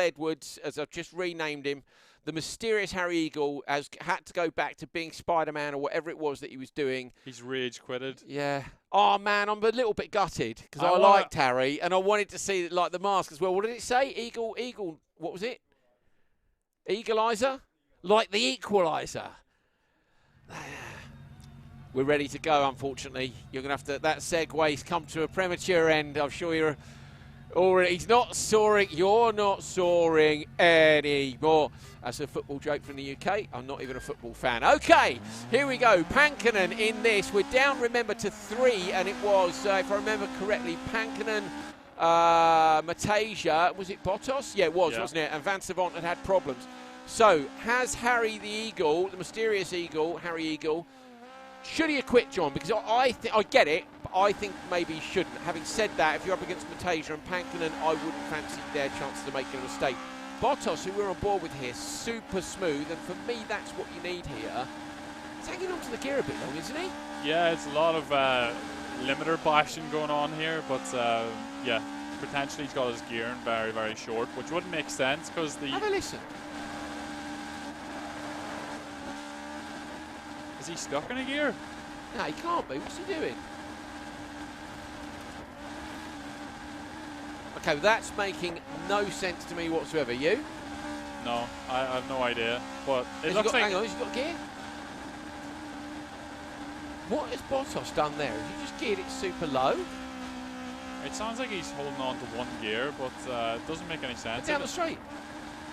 Edwards, as I've just renamed him, the mysterious Harry Eagle, has had to go back to being Spider-Man or whatever it was that he was doing. He's rage quitted. Yeah. Oh, man, I'm a little bit gutted because I liked Harry and I wanted to see like the mask as well. What did it say? Eagle, what was it? Eagleizer? Like the Equalizer. We're ready to go, unfortunately. You're going to have to... That segue's come to a premature end. I'm sure you're... Already, he's not soaring. You're not soaring anymore. That's a football joke from the UK. I'm not even a football fan. Okay, here we go. Pankinen in this. We're down, remember, to 3, and it was, if I remember correctly, Pankinen, Matasia. Was it Bottas? Yeah, it was, wasn't it? And Van Savant had problems. So, has Harry the Eagle, the mysterious Eagle, Harry Eagle, should he have quit, John? Because I get it, but I think maybe he shouldn't. Having said that, if you're up against Matasia and Pankinen, I wouldn't fancy their chances of making a mistake. Bottas, who we're on board with here, super smooth, and for me, that's what you need here. He's hanging on to the gear a bit long, isn't he? Yeah, it's a lot of limiter bashing going on here, but yeah, potentially he's got his gear in very, very short, which wouldn't make sense because the... Have a listen. Is he stuck in a gear? No, he can't be. What's he doing? Okay, that's making no sense to me whatsoever. You? No, I have no idea. But it Has looks he got, like... hang on, has he got gear? What has Bottas done there? Has he just geared it super low? It sounds like he's holding on to one gear, but it doesn't make any sense. Down the straight.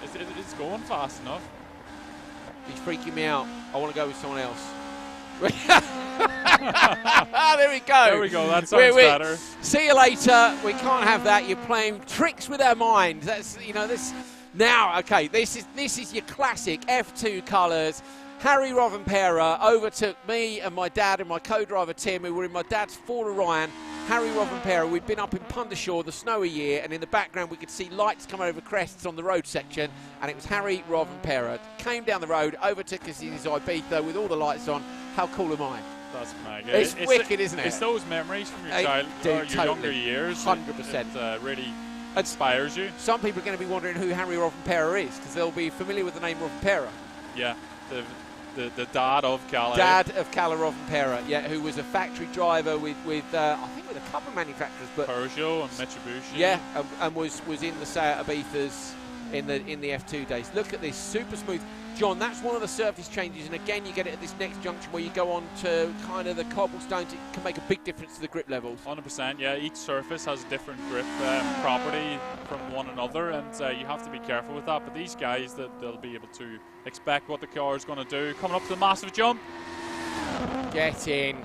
It's going fast enough. He's freaking me out. I want to go with someone else. There we go. There we go. That sounds better. See you later. We can't have that. You're playing tricks with our mind. That's this. Now, okay. This is your classic F2 colours. Harry Rovanpera overtook me and my dad and my co-driver Tim, who were in my dad's Ford Orion. Harry Rovanpera, we'd been up in Pundershaw the snowy year, and in the background we could see lights coming over crests on the road section, and it was Harry Rovanpera. Came down the road, overtook us in his Ibiza with all the lights on. How cool am I? That's mega. It's wicked, isn't it? It's those memories from your your younger years. 100%. It really inspires you. Some people are going to be wondering who Harry Rovanpera is, because they'll be familiar with the name Rovanpera. Yeah, the dad of Calla. Dad of Calla Rovanpera, yeah, who was a factory driver with I think with a couple of manufacturers, but Peugeot and Mitsubishi. Yeah, and was in the Seat Ibizas in the F2 days. Look at this, super smooth. John, that's one of the surface changes, and again you get it at this next junction where you go on to kind of the cobblestones. It can make a big difference to the grip levels. 100%, yeah. Each surface has a different grip property from one another, and you have to be careful with that. But these guys, they'll be able to expect what the car is going to do. Coming up to the massive jump. Get in.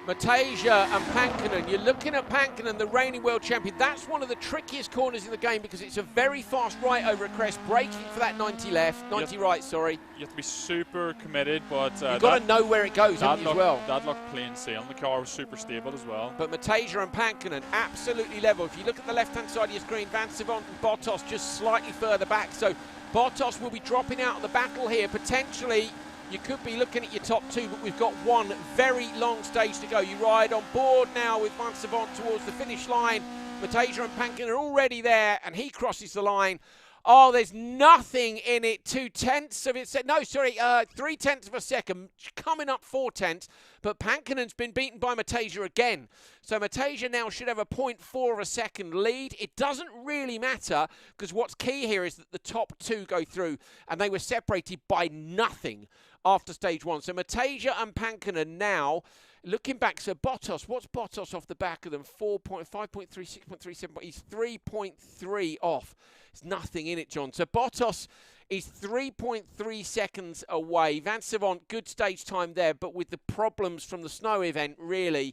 Matasia and Pankinen. You're looking at Pankinen, the reigning world champion. That's one of the trickiest corners in the game because it's a very fast right over a crest, braking for that 90 left, 90 right, sorry. You have to be super committed, but you've got to know where it goes, haven't you, as well? That looked plain sailing. The car was super stable as well. But Matasia and Pankinen absolutely level. If you look at the left-hand side of your screen, Van Savant and Bottas just slightly further back. So Bottas will be dropping out of the battle here, potentially. You could be looking at your top two, but we've got one very long stage to go. You ride on board now with Van Savant towards the finish line. Matasia and Pankinen are already there, and he crosses the line. Oh, there's nothing in it. 2/10 of it. No, sorry, 3/10 of a second. Coming up 4/10. But Pankinen's been beaten by Matasia again. So Matasia now should have a 0.4 of a second lead. It doesn't really matter because what's key here is that the top two go through, and they were separated by nothing after stage one. So Matasia and Pankinen now looking back. So Bottas, what's Bottas off the back of them? 5.3, 6.37. He's 3.3 off. There's nothing in it, John. So Bottas is 3.3 seconds away. Van Savant, good stage time there, but with the problems from the snow event, really,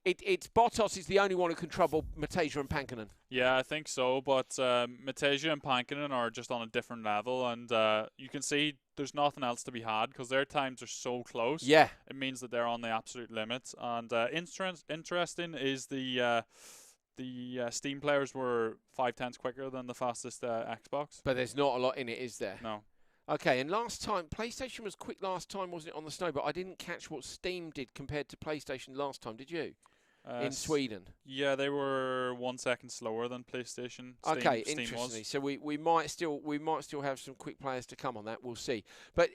it's Bottas is the only one who can trouble Matasia and Pankinen. Yeah, I think so, but Matasia and Pankinen are just on a different level, and you can see there's nothing else to be had because their times are so close. Yeah. It means that they're on the absolute limits. And interesting is the Steam players were 5/10 quicker than the fastest Xbox. But there's not a lot in it, is there? No. Okay, and last time, PlayStation was quick last time, wasn't it, on the snow? But I didn't catch what Steam did compared to PlayStation last time, did you? In Sweden. Yeah, they were 1 second slower than PlayStation. Okay, Steam interestingly. was. So we might still have some quick players to come on that. We'll see. But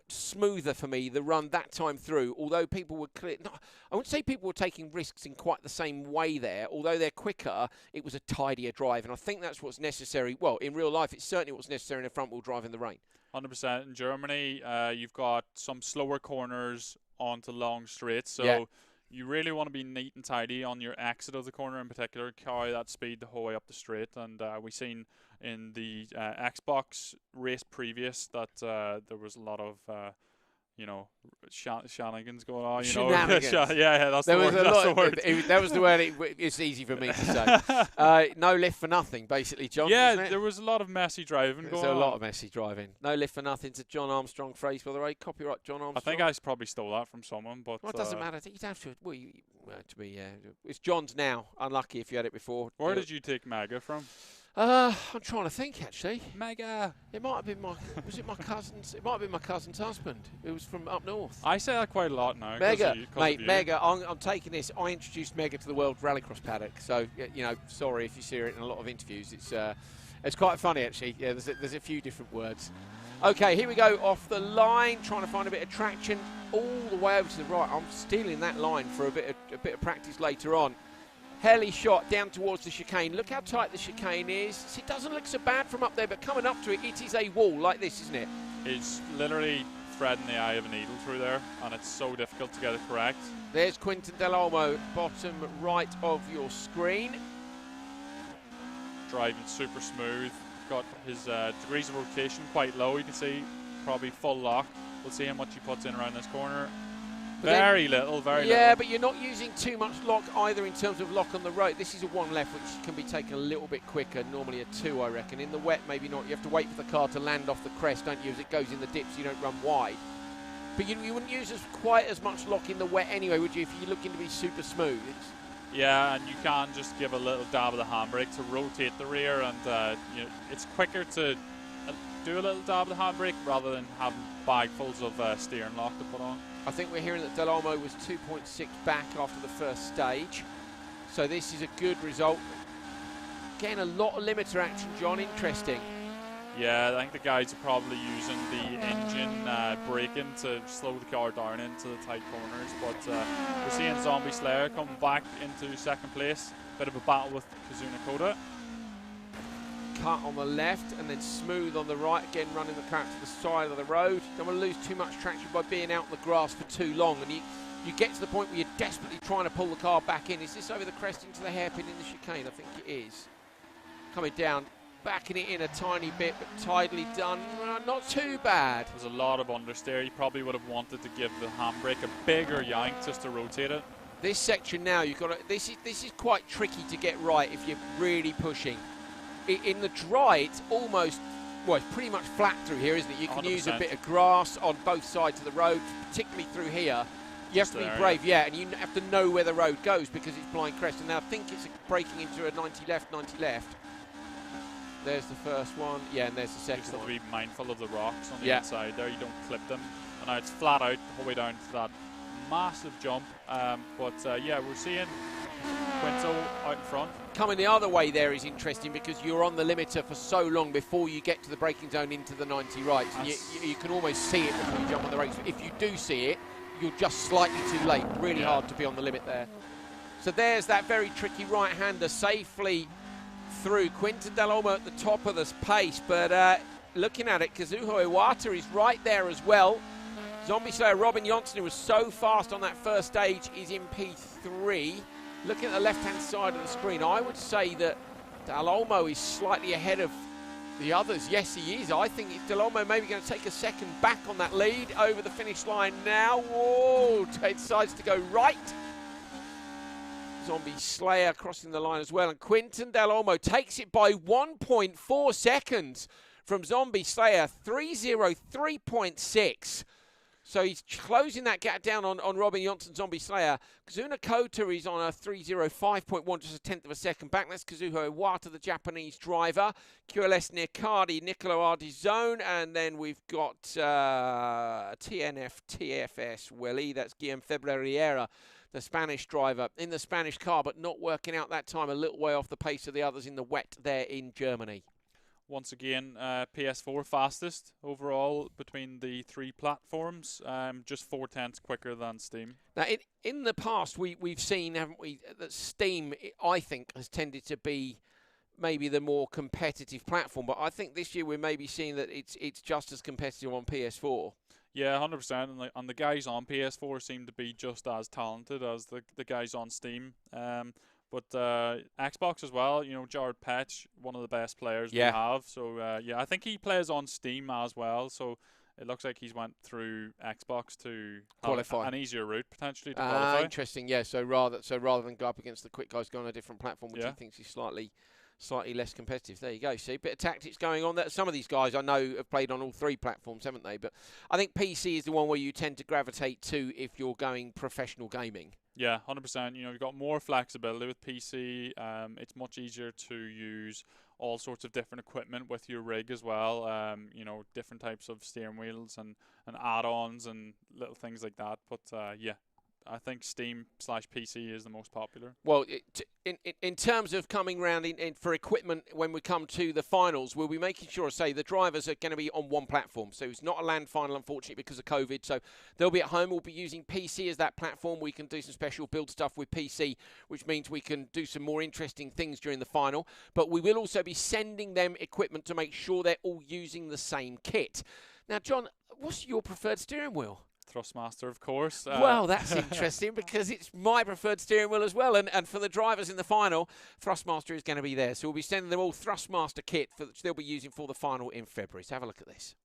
smoother for me, the run that time through. Although people were clear, no, I wouldn't say people were taking risks in quite the same way there. Although they're quicker, it was a tidier drive, and I think that's what's necessary. Well, in real life, it's certainly what's necessary in a front-wheel drive in the rain. 100%. In Germany, you've got some slower corners onto long straights, so. Yeah. You really want to be neat and tidy on your exit of the corner in particular, carry that speed the whole way up the straight. And we've seen in the Xbox race previous that there was a lot of, shenanigans going on. Shenanigans. Yeah, that's the word. That's the word. That was the word. It's easy for me to say. No lift for nothing, basically, John. Yeah, wasn't it? there was a lot of messy driving going on. There's a lot of messy driving. No lift for nothing. It's a John Armstrong phrase, by the way. Copyright John Armstrong. I think I probably stole that from someone, but well, it doesn't matter. You don't have to. Well, it's John's now. Unlucky if you had it before. Where did you take Mega from? I'm trying to think actually. Mega. It might have been was it my cousin's? It might have been my cousin's husband. It was from up north. I say that quite a lot now. Mega, mate. Mega. I'm taking this. I introduced Mega to the World Rallycross paddock. So sorry if you see it in a lot of interviews. It's quite funny actually. Yeah, there's a few different words. Okay, here we go off the line, trying to find a bit of traction all the way over to the right. I'm stealing that line for a bit of practice later on. Heli shot down towards the chicane. Look how tight the chicane is. It doesn't look so bad from up there, but coming up to it, it is a wall like this, isn't it? It's literally threading the eye of a needle through there, and it's so difficult to get it correct. There's Quinton Del Olmo, bottom right of your screen. Driving super smooth. Got his degrees of rotation quite low. You can see probably full lock. We'll see how much he puts in around this corner. Very little. Yeah, but you're not using too much lock either in terms of lock on the road. This is a 1 left, which can be taken a little bit quicker. Normally a 2, I reckon. In the wet, maybe not. You have to wait for the car to land off the crest, don't you? As it goes in the dips, you don't run wide. But you wouldn't use quite as much lock in the wet anyway, would you, if you're looking to be super smooth? Yeah, and you can just give a little dab of the handbrake to rotate the rear, and it's quicker to do a little dab of the handbrake rather than having bagfuls of steering lock to put on. I think we're hearing that Del Olmo was 2.6 back after the first stage. So this is a good result. Getting a lot of limiter action, John. Interesting. Yeah, I think the guys are probably using the engine braking to slow the car down into the tight corners. But we're seeing Zombie Slayer coming back into second place. Bit of a battle with Kazuna Koda. Cut on the left and then smooth on the right. Again, running the car to the side of the road. Don't want to lose too much traction by being out in the grass for too long. And you get to the point where you're desperately trying to pull the car back in. Is this over the crest into the hairpin in the chicane? I think it is. Coming down, backing it in a tiny bit, but tidily done. Not too bad. There's a lot of understeer. You probably would have wanted to give the handbrake a bigger yank just to rotate it. This section now, you've got to, this is quite tricky to get right if you're really pushing. In the dry, it's almost, well, it's pretty much flat through here, isn't it? You can 100%. use a bit of grass on both sides of the road, particularly through here. You have to be brave, yeah, and you have to know where the road goes because it's blind crest. And now I think it's breaking into a 90 left, 90 left. There's the first one, yeah, and there's the second one. You have to be mindful of the rocks on the inside there. You don't clip them. And now it's flat out the whole way down to that massive jump. Yeah, we're seeing Quinto out in front. Coming the other way there is interesting because you're on the limiter for so long before you get to the braking zone into the 90 right. And you can almost see it before you jump on the brakes. If you do see it, you're just slightly too late. Really hard to be on the limit there. So there's that very tricky right-hander safely through. Quinton Del Olmo at the top of the pace, but looking at it, Kazuho Iwata is right there as well. Zombie Slayer Robin Johnson, who was so fast on that first stage, is in P3. Looking at the left-hand side of the screen, I would say that Del Olmo is slightly ahead of the others. Yes, he is. I think Del Olmo maybe going to take a second back on that lead over the finish line now. Whoa, decides to go right. Zombie Slayer crossing the line as well. And Quinton Del Olmo takes it by 1.4 seconds from Zombie Slayer, 3:03.6. So he's closing that gap down on Robin Johnson, Zombie Slayer. Kazuna Kota is on a 3:05.1, just a tenth of a second back. That's Kazuho Iwata, the Japanese driver. QLS Nikadi, Nicolo Ardizone. And then we've got TNF TFS Willie. That's Guillaume Febreriera, the Spanish driver, in the Spanish car, but not working out that time, a little way off the pace of the others in the wet there in Germany. Once again, PS4 fastest overall between the three platforms, just 4/10 quicker than Steam. Now, in the past, we've seen, haven't we, that Steam, I think, has tended to be maybe the more competitive platform, but I think this year we're maybe seeing that it's just as competitive on PS4. Yeah, 100%, and the guys on PS4 seem to be just as talented as the guys on Steam. But Xbox as well, you know, Jared Petch, one of the best players we have. So, I think he plays on Steam as well. So, it looks like he's went through Xbox to qualify an easier route, potentially, to qualify. Interesting, yeah. So rather than go up against the quick guys, go on a different platform, which he thinks is slightly less competitive. There you go. See, a bit of tactics going on there. Some of these guys I know have played on all three platforms, haven't they? But I think PC is the one where you tend to gravitate to if you're going professional gaming. Yeah, 100%. You know, you've got more flexibility with PC. It's much easier to use all sorts of different equipment with your rig as well. You know, different types of steering wheels and add-ons and little things like that. But I think Steam/PC is the most popular. Well, in terms of coming round in for equipment, when we come to the finals, we'll be making sure, say, the drivers are going to be on one platform. So it's not a LAN final, unfortunately, because of COVID. So they'll be at home. We'll be using PC as that platform. We can do some special build stuff with PC, which means we can do some more interesting things during the final. But we will also be sending them equipment to make sure they're all using the same kit. Now, John, what's your preferred steering wheel? Thrustmaster, of course. Well, that's interesting because it's my preferred steering wheel as well. And for the drivers in the final, Thrustmaster is going to be there. So we'll be sending them all Thrustmaster kit which they'll be using for the final in February. So have a look at this.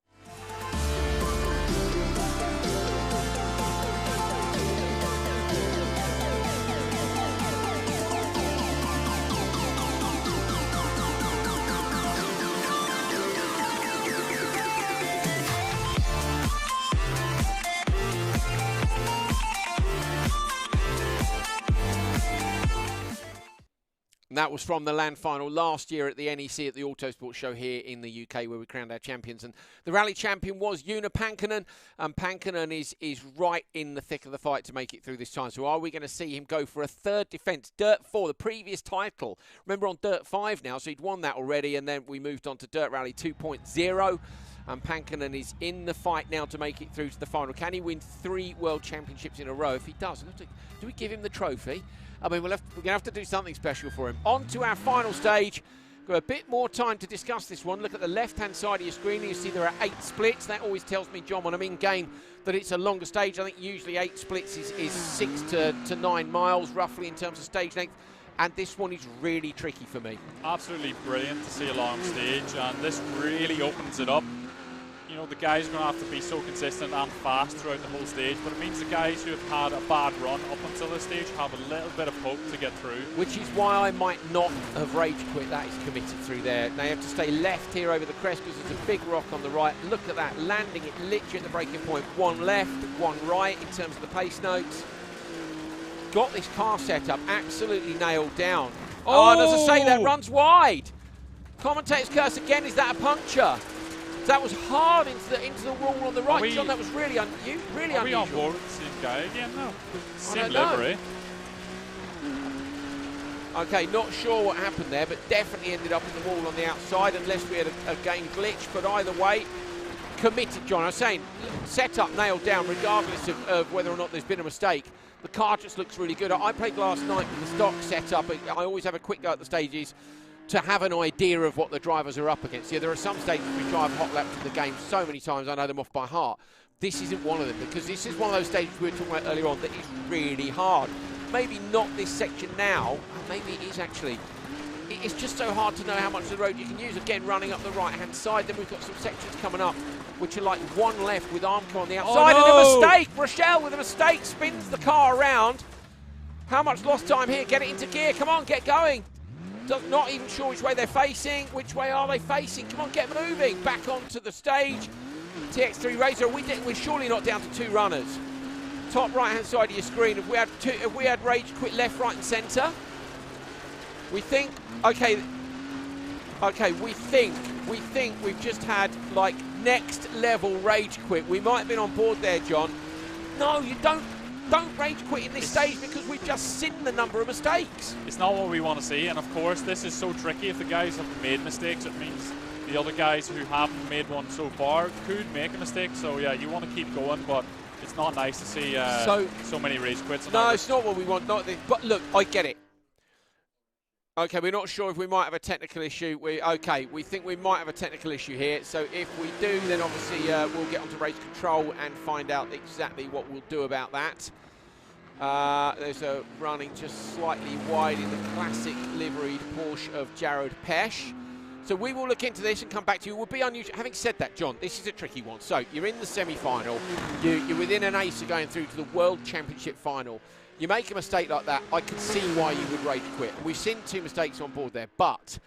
And that was from the LAN final last year at the NEC at the Autosport show here in the UK, where we crowned our champions. And the rally champion was Joona Pankkonen. And Pankkonen is right in the thick of the fight to make it through this time. So are we going to see him go for a third defence? Dirt 4, the previous title. Remember, on Dirt 5 now, so he'd won that already. And then we moved on to Dirt Rally 2.0. And Pankkonen is in the fight now to make it through to the final. Can he win 3 World Championships in a row? If he does, do we give him the trophy? I mean, we're going to have to do something special for him. On to our final stage. Got a bit more time to discuss this one. Look at the left-hand side of your screen. You see there are 8 splits. That always tells me, John, when I'm in-game, that it's a longer stage. I think usually 8 splits is 6 to 9 miles, roughly, in terms of stage length. And this one is really tricky for me. Absolutely brilliant to see a long stage, and this really opens it up. You know, the guys are going to have to be so consistent and fast throughout the whole stage, but it means the guys who have had a bad run up until this stage have a little bit of hope to get through. Which is why I might not have rage quit. That is committed through there. They have to stay left here over the crest because there's a big rock on the right. Look at that, landing it literally at the breaking point. 1 left, 1 right in terms of the pace notes. Got this car setup absolutely nailed down. Oh, and as I say, that runs wide. Commentator's curse again. Is that a puncture? That was hard into the wall on the right, John. That was really unusual. Are we on board with the same guy again now? Same livery. Okay, not sure what happened there, but definitely ended up in the wall on the outside, unless we had a game glitch. But either way, committed, John. I was saying, setup nailed down, regardless of whether or not there's been a mistake. The car just looks really good. I played last night with the stock setup. I always have a quick go at the stages to have an idea of what the drivers are up against. Yeah, there are some stages we drive hot laps in the game so many times I know them off by heart. This isn't one of them, because this is one of those stages we were talking about earlier on that is really hard. Maybe not this section now, maybe it is actually. It's just so hard to know how much of the road you can use. Again, running up the right-hand side, then we've got some sections coming up which are like 1 left with Armco on the outside. Oh, no. And a mistake! Rochelle with a mistake spins the car around. How much lost time here? Get it into gear. Come on, get going. Not even sure which way they're facing. Which way are they facing? Come on, get moving. Back onto the stage. TX3 Razor. We're surely not down to 2 runners. Top right-hand side of your screen. Have we had rage quit left, right, and centre? We think. Okay, we think we've just had like next level rage quit. We might have been on board there, John. No, you don't rage quit in this stage, because we've just seen the number of mistakes. It's not what we want to see, and of course this is so tricky. If the guys have made mistakes, it means the other guys who haven't made one so far could make a mistake. So yeah, you want to keep going, but it's not nice to see so many rage quits. No, it's not what we want. But look, I get it. Okay, we're not sure if we might have a technical issue. We think we might have a technical issue here. So if we do, then obviously we'll get onto race control and find out exactly what we'll do about that. There's a running just slightly wide in the classic liveried Porsche of Jared Pesch. So we will look into this and come back to you. It would be unusual. Having said that, John, this is a tricky one. So you're in the semi-final. You're within an ace of going through to the World Championship final. You make a mistake like that, I can see why you would rage quit. We've seen 2 mistakes on board there, but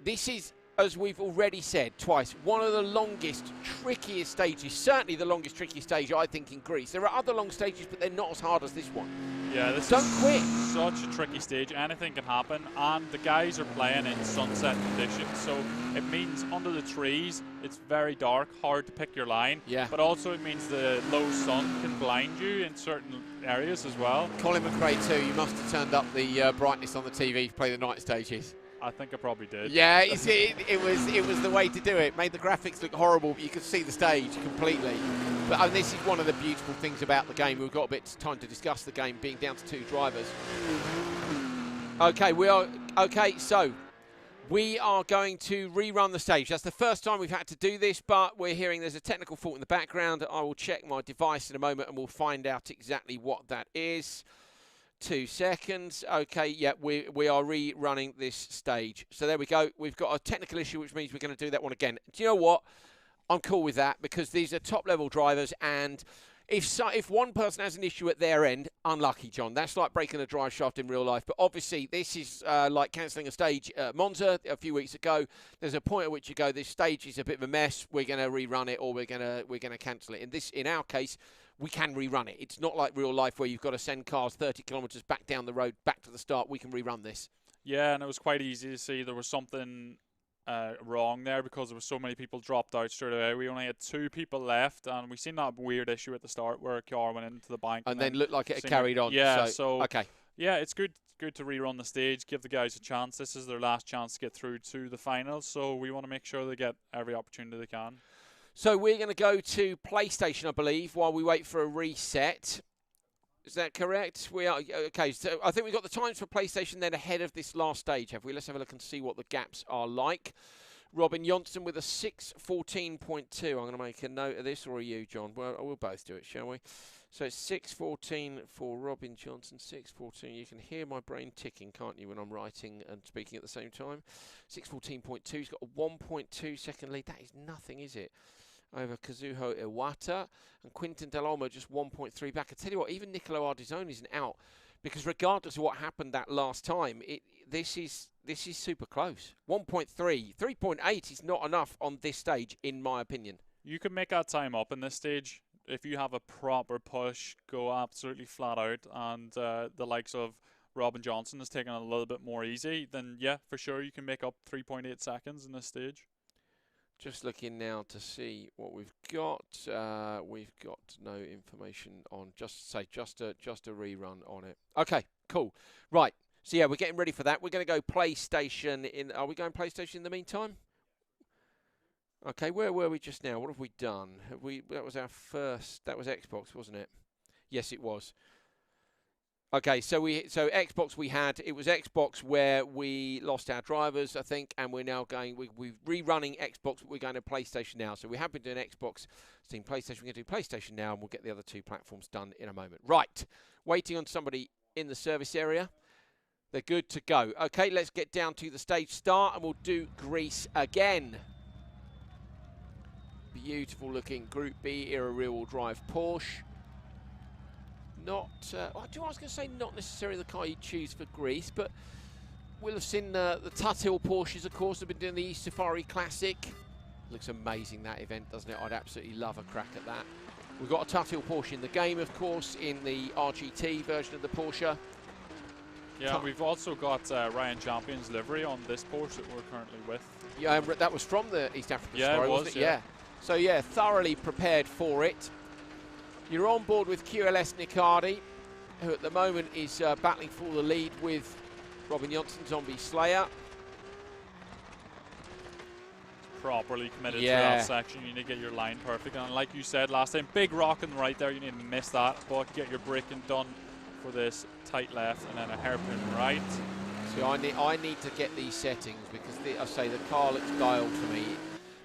this is as we've already said twice, one of the longest, trickiest stages, certainly the longest, trickiest stage, I think, in Greece. There are other long stages, but they're not as hard as this one. Yeah, this Don't is quit. Such a tricky stage. Anything can happen, and the guys are playing in sunset conditions, so it means under the trees it's very dark, hard to pick your line. Yeah. But also it means the low sun can blind you in certain areas as well. Colin McRae too. You must have turned up the brightness on the TV to play the night stages. I think I probably did. Yeah, you see, it was the way to do it. Made the graphics look horrible, but you could see the stage completely. But this is one of the beautiful things about the game. We've got a bit of time to discuss the game, being down to 2 drivers. Okay, so we are going to rerun the stage. That's the first time we've had to do this, but we're hearing there's a technical fault in the background. I will check my device in a moment and we'll find out exactly what that is. 2 seconds. Okay, yeah, we are rerunning this stage. So there we go. We've got a technical issue, which means we're going to do that one again. Do you know what? I'm cool with that because these are top-level drivers, and if one person has an issue at their end, unlucky, John. That's like breaking a drive shaft in real life. But obviously, this is like cancelling a stage at Monza a few weeks ago. There's a point at which you go, this stage is a bit of a mess. We're going to rerun it, or we're going to cancel it. In our case, we can rerun it. It's not like real life where you've got to send cars 30 kilometres back down the road, back to the start. We can rerun this. Yeah, and it was quite easy to see there was something wrong there because there were so many people dropped out straight away. We only had 2 people left, and we seen that weird issue at the start where a car went into the bank. And then looked like it had carried on. Yeah, so okay. Yeah, it's good to rerun the stage, give the guys a chance. This is their last chance to get through to the finals, so we want to make sure they get every opportunity they can. So we're going to go to PlayStation, I believe, while we wait for a reset. Is that correct? We are okay. So I think we've got the times for PlayStation then ahead of this last stage, have we? Let's have a look and see what the gaps are like. Robin Johnson with a 6:14.2. I'm going to make a note of this, or are you, John? Well, we'll both do it, shall we? So it's 6:14 for Robin Johnson. 6:14. You can hear my brain ticking, can't you, when I'm writing and speaking at the same time? 6:14.2. He's got a 1.2 second lead. That is nothing, is it? Over Kazuho Iwata, and Quinton Del Olmo just 1.3 back. I tell you what, even Nicolo Ardizone isn't out, because regardless of what happened that last time, this is super close. 1.3, 3.8 is not enough on this stage, in my opinion. You can make that time up in this stage if you have a proper push, go absolutely flat out, and the likes of Robin Johnson is taking it a little bit more easy. Then yeah, for sure you can make up 3.8 seconds in this stage. Just looking now to see what we've got. We've got no information on just a rerun on it. Okay, cool. Right. So yeah, we're getting ready for that. We're going to go PlayStation in. Are we going PlayStation in the meantime? Okay, where were we just now? What have we done? That was our first. That was Xbox, wasn't it? Yes, it was. Okay, so Xbox it was Xbox where we lost our drivers, I think, and we're now we're rerunning Xbox, but we're going to PlayStation now. So we have been doing Xbox, Steam, PlayStation. We're going to do PlayStation now, and we'll get the other 2 platforms done in a moment. Right, waiting on somebody in the service area. They're good to go. Okay, let's get down to the stage start, and we'll do Greece again. Beautiful looking Group B era rear-wheel drive Porsche. Not, I was going to say not necessarily the car you'd choose for Greece, but we'll have seen the Tuthill Porsches, of course, have been doing the East Safari Classic. Looks amazing, that event, doesn't it? I'd absolutely love a crack at that. We've got a Tuthill Porsche in the game, of course, in the RGT version of the Porsche. Yeah, we've also got Ryan Champion's livery on this Porsche that we're currently with. Yeah, that was from the East African Safari, wasn't it? Yeah. So, yeah, thoroughly prepared for it. You're on board with QLS Nicardi, who at the moment is battling for the lead with Robin Johnson, Zombie Slayer. Properly committed to that section. You need to get your line perfect. And like you said last time, big rock on the right there. You need to miss that, but get your braking done for this tight left and then a hairpin right. So I need to get these settings because I say the car looks dialed for me.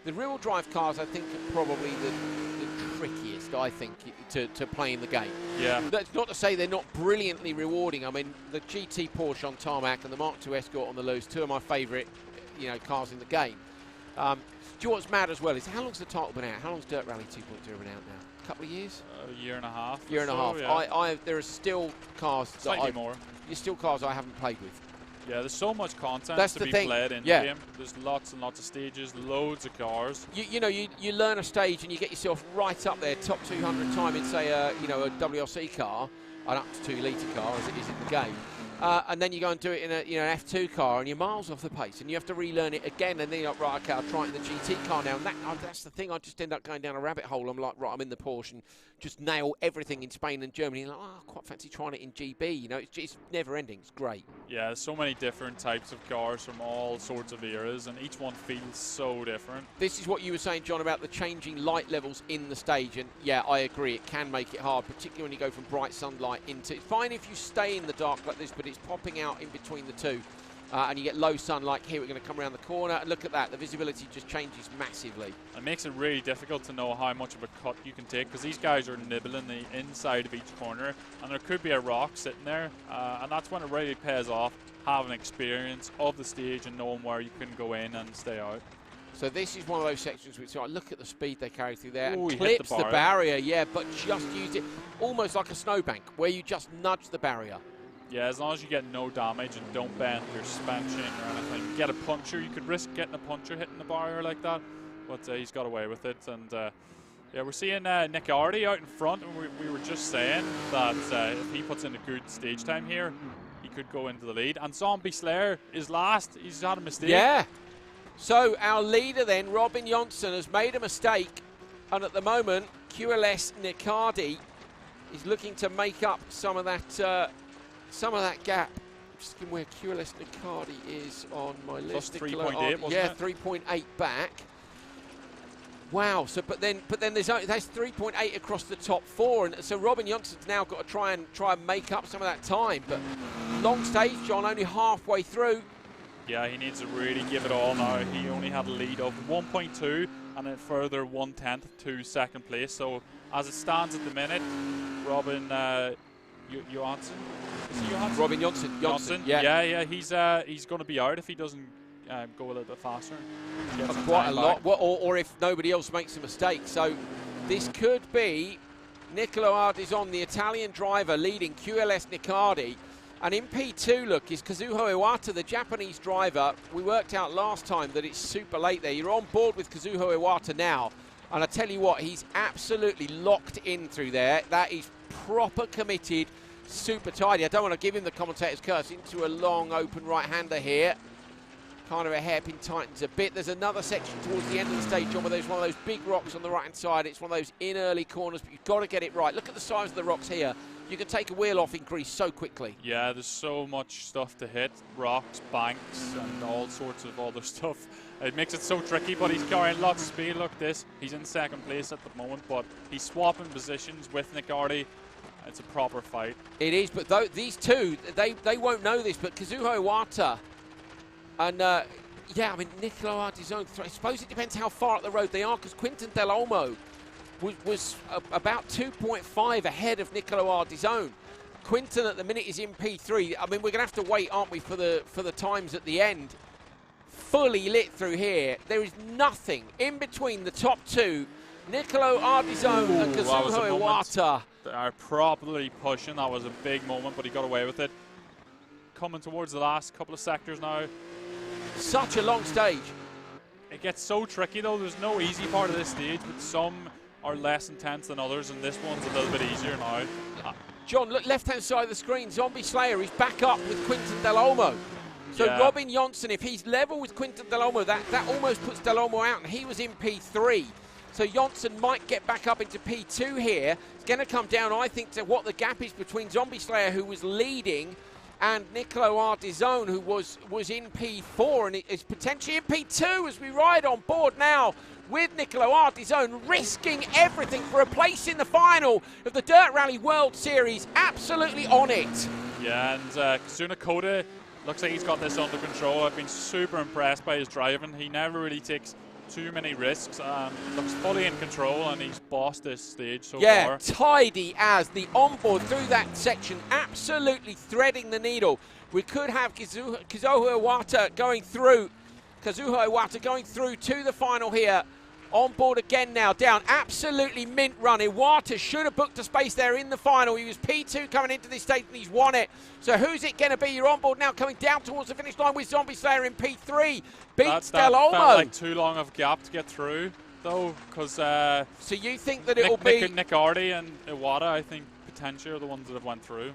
The rear-wheel drive cars, I think, are probably the trickiest, I think, to play in the game. Yeah. That's not to say they're not brilliantly rewarding. I mean, the GT Porsche on tarmac and the Mark II Escort on the loose, 2 of my favourite, cars in the game. Do you know what's mad as well is how long's the title been out? How long's Dirt Rally 2.0 been out now? A couple of years? A year and a half. Year and a half. Yeah. There are still cars Slightly more. There's still cars I haven't played with. Yeah, there's so much content That's to the be thing. played in Yeah. the game. There's lots and lots of stages, loads of cars. You know, you learn a stage and you get yourself right up there, top 200 time in, say, you know, a WRC car, an up to 2 litre car as it is in the game. And then you go and do it in a, you know, an F2 car, and you're miles off the pace, and you have to relearn it again. And then you're like, right, okay, I'll try it in the GT car now. And that's the thing. I just end up going down a rabbit hole. I'm like, right, I'm in the Porsche, and just nail everything in Spain and Germany. And like, oh, I quite fancy trying it in GB. You know, it's never ending. It's great. Yeah, there's so many different types of cars from all sorts of eras, and each one feels so different. This is what you were saying, John, about the changing light levels in the stage. And yeah, I agree. It can make it hard, particularly when you go from bright sunlight into. It's fine if you stay in the dark like this, but it's popping out in between the two. And you get low sun like here. We're going to come around the corner, and look at that. The visibility just changes massively. It makes it really difficult to know how much of a cut you can take, because these guys are nibbling the inside of each corner, and there could be a rock sitting there, and that's when it really pays off, having experience of the stage and knowing where you can go in and stay out. So this is one of those sections which, I look at the speed they carry through there, Ooh, and he hit clips the the barrier, yeah, but just used it almost like a snowbank, where you just nudge the barrier. Yeah, as long as you get no damage and don't bend your suspension or anything. Get a puncture, you could risk getting a puncture hitting the barrier like that, but he's got away with it. And yeah, we're seeing Nick Arty out in front, and we were just saying that if he puts in a good stage time here, he could go into the lead. And Zombie Slayer is last. He's had a mistake. Yeah. So our leader then, Robin Johnson, has made a mistake, and at the moment, QLS Nicardi is looking to make up some of that gap. I'm just looking where QLS Nicardi is on my list. Plus 3.8, wasn't yeah, it? 3.8 back. Wow. So, but then there's 3.8 across the top 4, and so Robin Johnson's now got to try and make up some of that time. But long stage, John, only halfway through. Yeah, he needs to really give it all now. He only had a lead of 1.2 and a further 1/10 to second place. So as it stands at the minute, Robin Johansson. Is he Johansson? Robin Johnson. Yeah. He's going to be out if he doesn't go a little bit faster. Quite a lot. Well, or if nobody else makes a mistake. So this could be Nicolo Ardizon, the Italian driver, leading QLS Nicardi. And in P2, look, is Kazuho Iwata, the Japanese driver. We worked out last time that it's super late there. You're on board with Kazuho Iwata now. And I tell you what, he's absolutely locked in through there. That is proper committed, super tidy. I don't want to give him the commentator's curse into a long open right-hander here. Kind of a hairpin tightens a bit. There's another section towards the end of the stage, John, where there's one of those big rocks on the right-hand side. It's one of those in early corners, but you've got to get it right. Look at the size of the rocks here. You can take a wheel off in Greece so quickly. Yeah, there's so much stuff to hit. Rocks, banks, and all sorts of other stuff. It makes it so tricky, but he's carrying lots of speed. Look at this. He's in second place at the moment, but he's swapping positions with Nick Arty. It's a proper fight. It is, but these two, they won't know this, but Kazuho Iwata and, yeah, I mean, Nicolo Ardizon, I suppose it depends how far up the road they are, because Quinton Del Olmo was about 2.5 ahead of Nicolo Ardizon. Quinton at the minute is in P3. I mean, we're going to have to wait, aren't we, for the times at the end. Fully lit through here. There is nothing in between the top two, Nicolo Ardizon and Kazuho Iwata. They are properly pushing. That was a big moment, but he got away with it. Coming towards the last couple of sectors now. Such a long stage. It gets so tricky, though. There's no easy part of this stage, but some are less intense than others, and this one's a little bit easier now. John, look, left-hand side of the screen, Zombie Slayer is back up with Quinton Del Olmo. So yeah. Robin Johnson, if he's level with Quinton Del Olmo, that almost puts Del Olmo out, and he was in P3. So Johnson might get back up into P2 here. It's going to come down, I think, to what the gap is between Zombie Slayer, who was leading, and Nicolo Ardizon, who was in P4 and is potentially in P2 as we ride on board now with Nicolo Ardizon risking everything for a place in the final of the Dirt Rally World Series. Absolutely on it. Yeah, and Kazuna Koda looks like he's got this under control. I've been super impressed by his driving. He never really takes too many risks. Looks fully in control, and he's bossed this stage so far. Yeah, tidy as the onboard through that section, absolutely threading the needle. We could have Kazuho Iwata going through to the final here On board again now, down. Absolutely mint run. Iwata should have booked a space there in the final. He was P2 coming into this stage and he's won it. So who's it going to be? You're on board now, coming down towards the finish line with Zombie Slayer in P3. Beats Del Olmo. Felt like too long of a gap to get through, though, because so you think that it will be... Nick Hardy and Iwata, I think, potentially are the ones that have went through.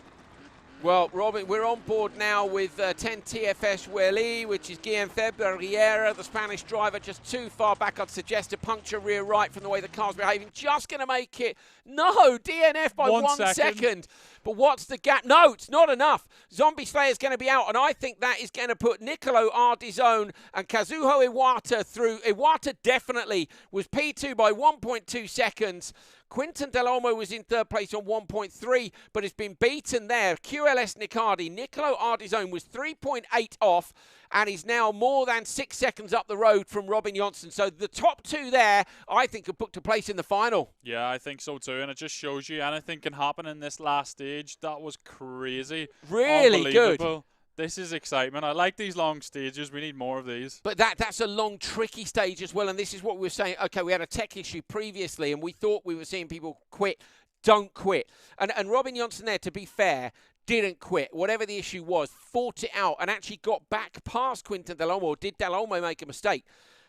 Well, Robin, we're on board now with 10 TFS Welly, which is Guillaume Riera, the Spanish driver, just too far back. I'd suggest a puncture rear right from the way the car's behaving. Just going to make it. No, DNF by 1 second. But what's the gap? No, it's not enough. Zombie Slayer's going to be out, and I think that is going to put Nicolo Ardizone and Kazuho Iwata through. Iwata definitely was P2 by 1.2 seconds. Quinton Del Olmo was in third place on 1.3, but has been beaten there. QLS Nicardi. Nicolo Ardizone was 3.8 off, and he's now more than 6 seconds up the road from Robin Johnson. So the top two there, I think, have booked a place in the final. Yeah, I think so too, and it just shows you anything can happen in this last stage. That was crazy. Really good. This is excitement. I like these long stages. We need more of these. But that's a long, tricky stage as well, and this is what we were saying. Okay, we had a tech issue previously, and we thought we were seeing people quit. Don't quit. And Robin Johnson there, to be fair, didn't quit. Whatever the issue was, fought it out and actually got back past Quinton Del Olmo. Or did Del Olmo make a mistake?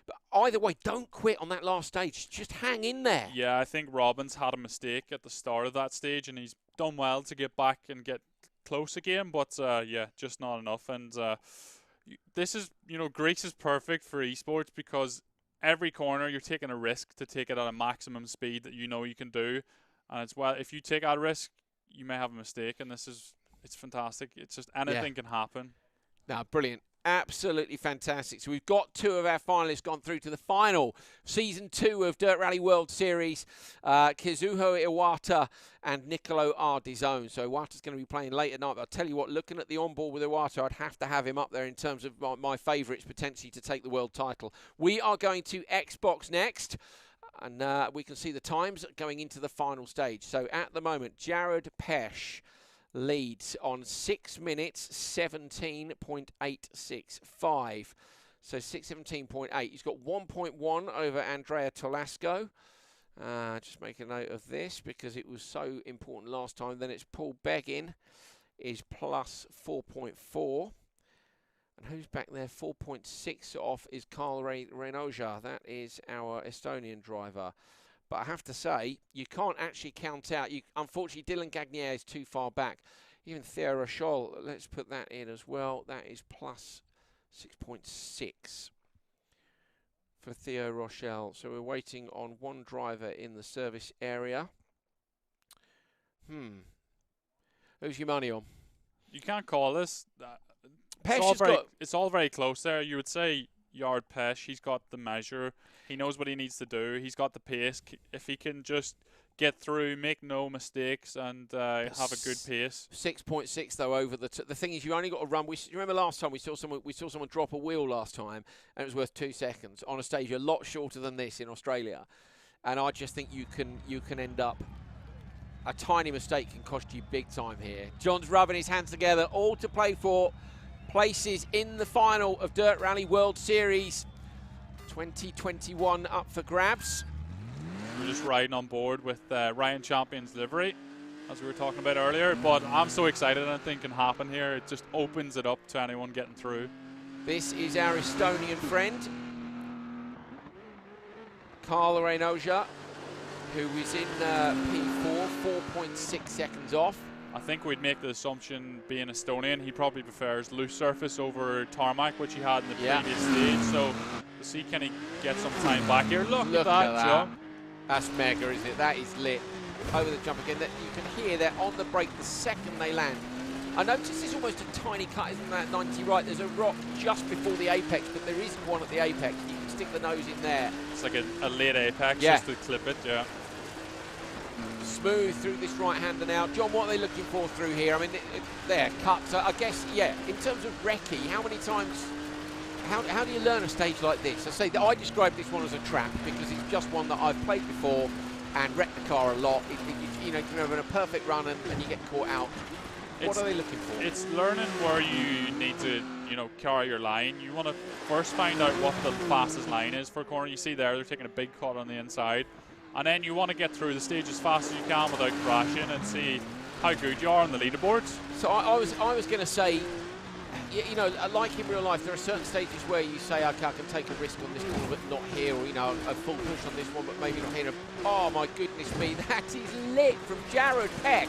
But either way, don't quit on that last stage. Just hang in there. Yeah, I think Robin's had a mistake at the start of that stage, and he's done well to get back and get close again, but yeah, just not enough. And this is, Greece is perfect for esports because every corner you're taking a risk to take it at a maximum speed that you can do. And it's, well, if you take that risk, you may have a mistake, and it's fantastic. It's just anything can happen. No, brilliant. Absolutely fantastic. So we've got two of our finalists gone through to the final. Season 2 of Dirt Rally World Series. Kazuho Iwata and Nicolo Ardizone. So Iwata's going to be playing late at night. But I'll tell you what, looking at the onboard with Iwata, I'd have to have him up there in terms of my favourites potentially to take the world title. We are going to Xbox next. And we can see the times going into the final stage. So at the moment, Jared Pesh leads on 6 minutes 17.865. So 6:17.8. He's got 1.1 over Andrea Tolasco. Just make a note of this because it was so important last time. Then it's Paul Beggin is plus 4.4. And who's back there? 4.6 off is Carl Reynoja. That is our Estonian driver. But I have to say, you can't actually count out. Unfortunately, Dylan Gagnier is too far back. Even Theo Rochelle, let's put that in as well. That is plus 6.6 for Theo Rochelle. So we're waiting on one driver in the service area. Who's your money on? You can't call this. It's all very close there. You would say Yard Pesh. He's got the measure. He knows what he needs to do. He's got the pace. If he can just get through, make no mistakes, and have a good pace. 6.6 though over the thing is, you only got to run. You remember last time we saw someone drop a wheel last time, and it was worth 2 seconds on a stage a lot shorter than this in Australia. And I just think you can end up. A tiny mistake can cost you big time here. John's rubbing his hands together, all to play for places in the final of Dirt Rally World Series 2021 up for grabs. We're just riding on board with Ryan Champion's livery, as we were talking about earlier. But I'm so excited. Anything can happen here. It just opens it up to anyone getting through. This is our Estonian friend, Carl Reynoja, who is in P4, 4.6 seconds off. I think we'd make the assumption, being Estonian, he probably prefers loose surface over tarmac, which he had in the previous stage. So to see can he get some time back here. Look at that jump. That's mega, isn't it? That is lit. Over the jump again. That you can hear they're on the brake the second they land. I noticed there's almost a tiny cut, isn't that 90 right? There's a rock just before the apex, but there isn't one at the apex. You can stick the nose in there. It's like a late apex just to clip it, Smooth through this right-hander now. John, what are they looking for through here? I mean, there, cut. So I guess, in terms of recce, how many times, how do you learn a stage like this? I say that I describe this one as a trap because it's just one that I've played before and wrecked the car a lot. You can have a perfect run and you get caught out. What are they looking for? It's learning where you need to, carry your line. You want to first find out what the fastest line is for a corner. You see there, they're taking a big cut on the inside. And then you want to get through the stage as fast as you can without crashing and see how good you are on the leaderboards. So I was going to say, like in real life, there are certain stages where you say, okay, I can take a risk on this corner, but not here, or, a full push on this one, but maybe not here. Oh, my goodness me, that is lit from Jared Pesh.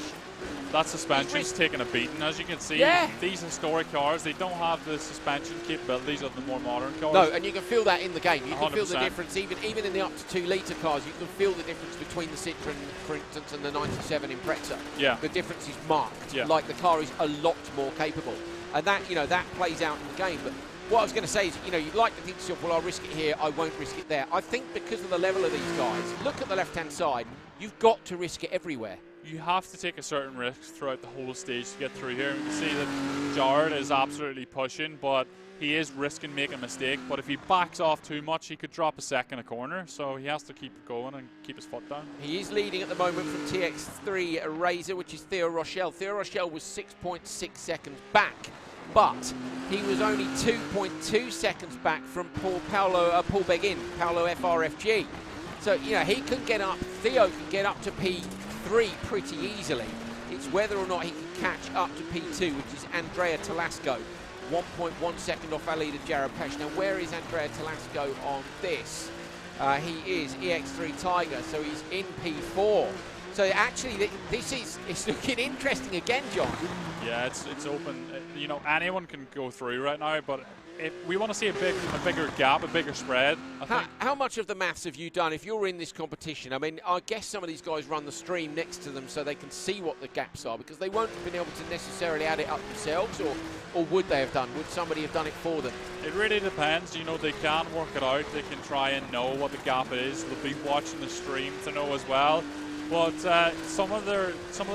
That suspension's taking a beating, as you can see. Yeah. These historic cars, they don't have the suspension capabilities of the more modern cars. No, and you can feel that in the game. You can 100%. feel the difference, even in the up to 2 litre cars. You can feel the difference between the Citroen, for instance, and the 97 Impreza. Yeah. The difference is marked. Yeah. Like the car is a lot more capable, and that that plays out in the game. But what I was going to say is, you'd like to think to yourself, well, I'll risk it here, I won't risk it there. I think because of the level of these guys, look at the left-hand side. You've got to risk it everywhere. You have to take a certain risk throughout the whole stage to get through here. You can see that Jared is absolutely pushing, but he is risking making a mistake. But if he backs off too much, he could drop a second a corner. So he has to keep it going and keep his foot down. He is leading at the moment from TX3 Razor, which is Theo Rochelle. Theo Rochelle was 6.6 seconds back, but he was only 2.2 seconds back from Paul Begin, Paolo FRFG. So, he can get up, Theo can get up to P3 pretty easily. It's whether or not he can catch up to P2, which is Andrea Talasco. 1.1 second off our leader, Jared Pesh. Now, where is Andrea Talasco on this? He is EX3 Tiger, so he's in P4. So actually, it's looking interesting again, John. Yeah, it's open. Anyone can go through right now, but if we want to see a bigger gap, a bigger spread. How much of the maths have you done if you're in this competition? I mean, I guess some of these guys run the stream next to them so they can see what the gaps are, because they won't have been able to necessarily add it up themselves, or would they have done? Would somebody have done it for them? It really depends. They can work it out. They can try and know what the gap is. They'll be watching the stream to know as well. But some of the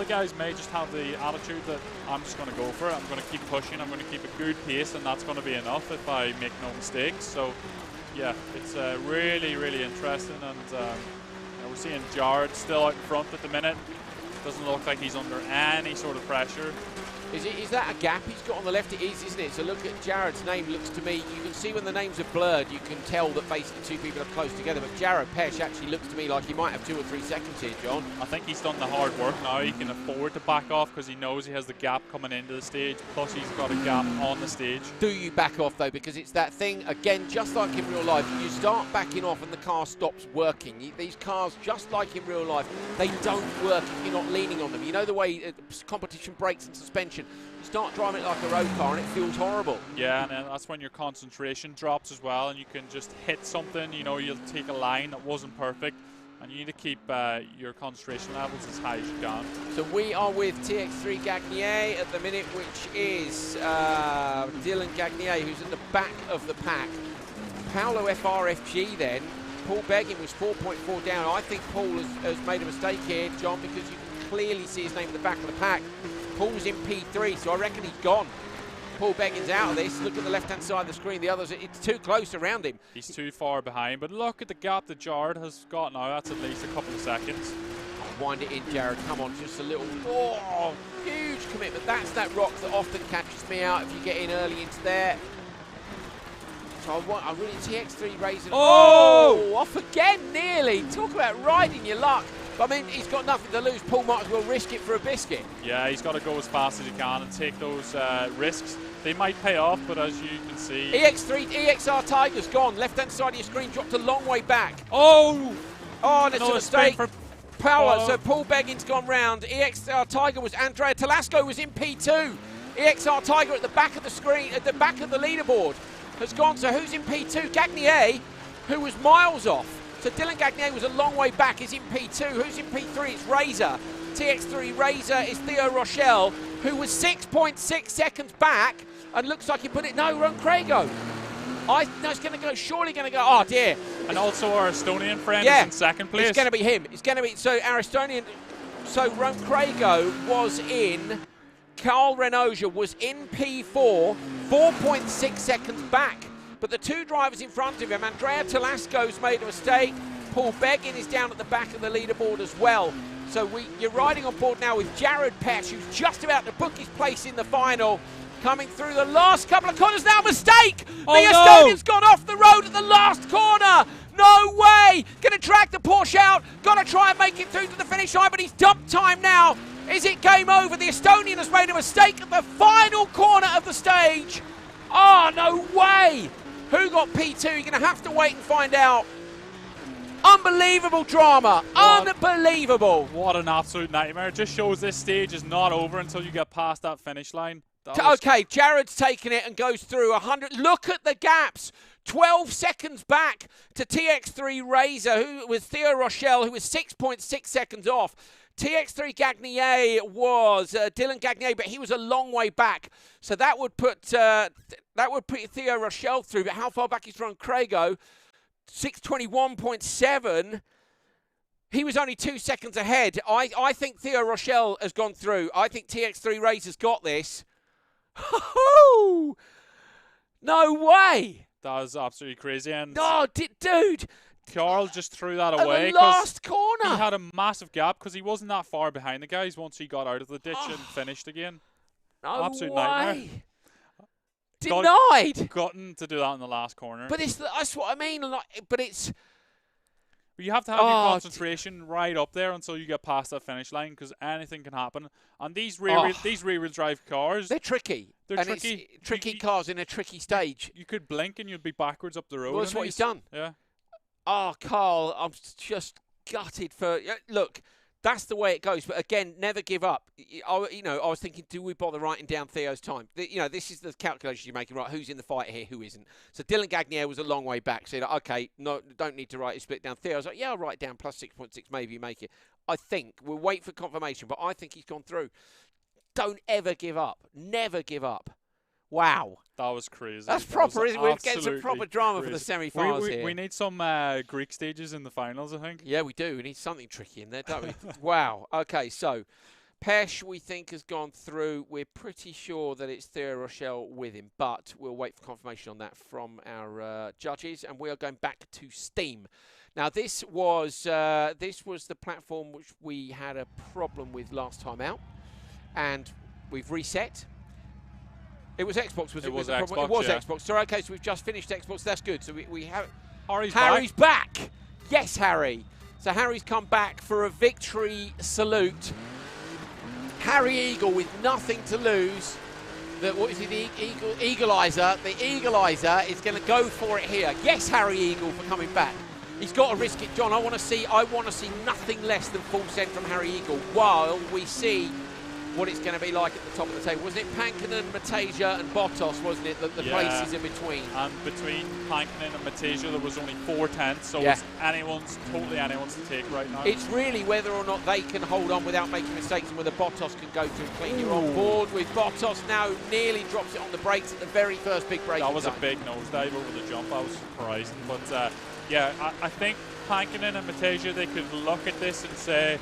guys may just have the attitude that I'm just going to go for it. I'm going to keep pushing. I'm going to keep a good pace, and that's going to be enough if I make no mistakes. So, yeah, it's really, really interesting. And we're seeing Jared still out in front at the minute. Doesn't look like he's under any sort of pressure. Is that a gap he's got on the left? It is, isn't it? So look at Jared's name. Looks to me, you can see when the names are blurred, you can tell that basically two people are close together. But Jared Pesh actually looks to me like he might have 2 or 3 seconds here, John. I think he's done the hard work now. He can afford to back off because he knows he has the gap coming into the stage. Plus, he's got a gap on the stage. Do you back off though? Because it's that thing again, just like in real life. You start backing off and the car stops working. These cars, just like in real life, they don't work if you're not leaning on them. You know the way competition brakes and suspension. You start driving it like a road car and it feels horrible. Yeah, and then that's when your concentration drops as well, and you can just hit something. You'll take a line that wasn't perfect, and you need to keep your concentration levels as high as you can. So we are with TX3 Gagnier at the minute, which is Dylan Gagnier, who's at the back of the pack. Paolo FRFG then. Paul Beggin was 4.4 down. I think Paul has made a mistake here, John, because you can clearly see his name at the back of the pack. Paul's in P3, so I reckon he's gone. Paul Beggin's out of this. Look at the left-hand side of the screen. The others, it's too close around him. He's too far behind, but look at the gap that Jared has got now. That's at least a couple of seconds. Oh, wind it in, Jared. Come on, just a little. Oh, huge commitment. That's that rock that often catches me out if you get in early into there. So I really TX3 raising. Oh, off again, nearly. Talk about riding your luck. But, I mean, he's got nothing to lose. Paul might as well risk it for a biscuit. Yeah, he's got to go as fast as he can and take those risks. They might pay off, but as you can see... EXR Tiger's gone. Left-hand side of your screen dropped a long way back. Oh, and it's a mistake. For Power. So Paul Beggin's gone round. EXR Tiger was... Andrea Talasco was in P2. EXR Tiger at the back of the screen, at the back of the leaderboard, has gone. So who's in P2? Gagnier, who was miles off. So Dylan Gagnier was a long way back, is in P2. Who's in P3? It's Razor. TX3 Razor is Theo Rochelle, who was 6.6 seconds back and looks like he put it. No, Ron Crago. No, it's going to go, surely going to go, oh dear. And also our Estonian friend is in second place. It's going to be him. It's going to be, so our Estonian, so Ron Crago was in, Carl Renoja was in P4, 4.6 seconds back. But the two drivers in front of him, Andrea Talasco's made a mistake. Paul Beggin is down at the back of the leaderboard as well. So you're riding on board now with Jared Pesh, who's just about to book his place in the final. Coming through the last couple of corners now, mistake! Oh, the Estonian's gone off the road at the last corner! No way! Gonna drag the Porsche out, gotta try and make it through to the finish line, but he's dumped time now. Is it game over? The Estonian has made a mistake at the final corner of the stage. Oh, no way! Who got P2? You're gonna have to wait and find out. Unbelievable drama, unbelievable. What an absolute nightmare. It just shows this stage is not over until you get past that finish line. Okay, Jared's taken it and goes through 100. Look at the gaps. 12 seconds back to TX3 Razor, who was Theo Rochelle, who was 6.6 seconds off. TX3 Gagnier was Dylan Gagnier, but he was a long way back. So that would put Theo Rochelle through. But how far back is Ron Crago? 6:21.7. He was only 2 seconds ahead. I think Theo Rochelle has gone through. I think TX3 Razor's got this. No way! That was absolutely crazy. And no, dude. Carl just threw that away. At the last corner. He had a massive gap because he wasn't that far behind the guys once he got out of the ditch and finished again. No absolute way. Nightmare. Denied. Gotten to do that in the last corner. But that's what I mean. But it's. You have to have your concentration right up there until you get past that finish line because anything can happen. And these rear-wheel drive cars, they're tricky. They're tricky. Tricky cars in a tricky stage. You could blink and you'd be backwards up the road. Well, that's what he's done. Yeah. Oh, Carl, I'm just gutted for. Look, that's the way it goes. But again, never give up. I was thinking, do we bother writing down Theo's time? This is the calculation you're making, right? Who's in the fight here? Who isn't? So Dylan Gagnier was a long way back. So okay, no, don't need to write a split down. Theo was like, yeah, I'll write down plus 6.6. Maybe you make it. I think we'll wait for confirmation, but I think he's gone through. Don't ever give up. Never give up. Wow. That was crazy. That's proper, isn't it? We're getting some proper drama for the semi-finals here. We need some Greek stages in the finals, I think. Yeah, we do. We need something tricky in there, don't we? Wow. Okay, so Pesh, we think, has gone through. We're pretty sure that it's Theo Rochelle with him, but we'll wait for confirmation on that from our judges, and we are going back to Steam. Now, this was the platform which we had a problem with last time out, and we've reset. It was Xbox, was it? It was Xbox. Xbox, It was yeah. Xbox. So, okay, so we've just finished Xbox. That's good. So we have Harry's back. Yes, Harry. So Harry's come back for a victory salute. Harry Eagle with nothing to lose. What is he? The Eagleizer. The Eagleizer is going to go for it here. Yes, Harry Eagle for coming back. He's got to risk it, John. I want to see nothing less than full send from Harry Eagle while we see what it's going to be like at the top of the table. Wasn't it Pankinen, Matasia and Bottas, wasn't it, the places in between? And between Pankinen and Matasia there was only 4 tenths, so it's totally anyone's to take right now. It's really whether or not they can hold on without making mistakes and whether Bottas can go through clean. You're on board with Bottas now, nearly drops it on the brakes at the very first big break. That was a big nosedive over the jump. I was surprised. But yeah, I think Pankinen and Matasia, they could look at this and say,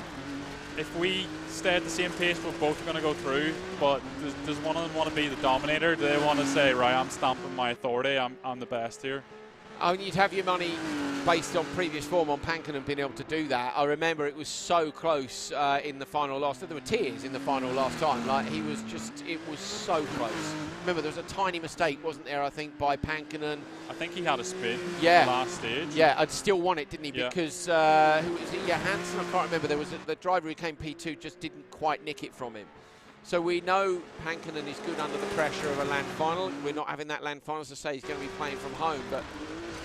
if we stay at the same pace, we're both going to go through. But does one of them want to be the dominator? Do they want to say, right, I'm stamping my authority, I'm the best here? Oh, and you'd have your money based on previous form on Pankinen being able to do that. I remember it was so close in the final last. There were tears in the final last time. Like it was so close. Remember, there was a tiny mistake, wasn't there? I think by Pankinen. I think he had a spin. Yeah. In the last stage. Yeah, I'd still won it, didn't he? Yeah. Because who was it? Yeah, Hansen. I can't remember. There was the driver who came P2 just didn't quite nick it from him. So we know Pankinen is good under the pressure of a land final. We're not having that land final, as I say, he's going to be playing from home. But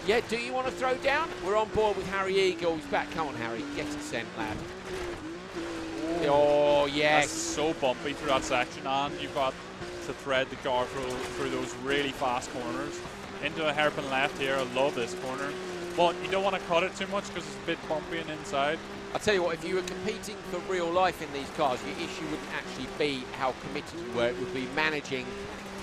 yeah, do you want to throw down? We're on board with Harry Eagle. He's back. Come on, Harry. Get it sent, lad. Ooh. Oh, yes. That's so bumpy through that section, and you've got to thread the car through those really fast corners. Into a hairpin left here. I love this corner. But you don't want to cut it too much because it's a bit bumpy and inside. I'll tell you what, if you were competing for real life in these cars, your issue wouldn't actually be how committed you were. It would be managing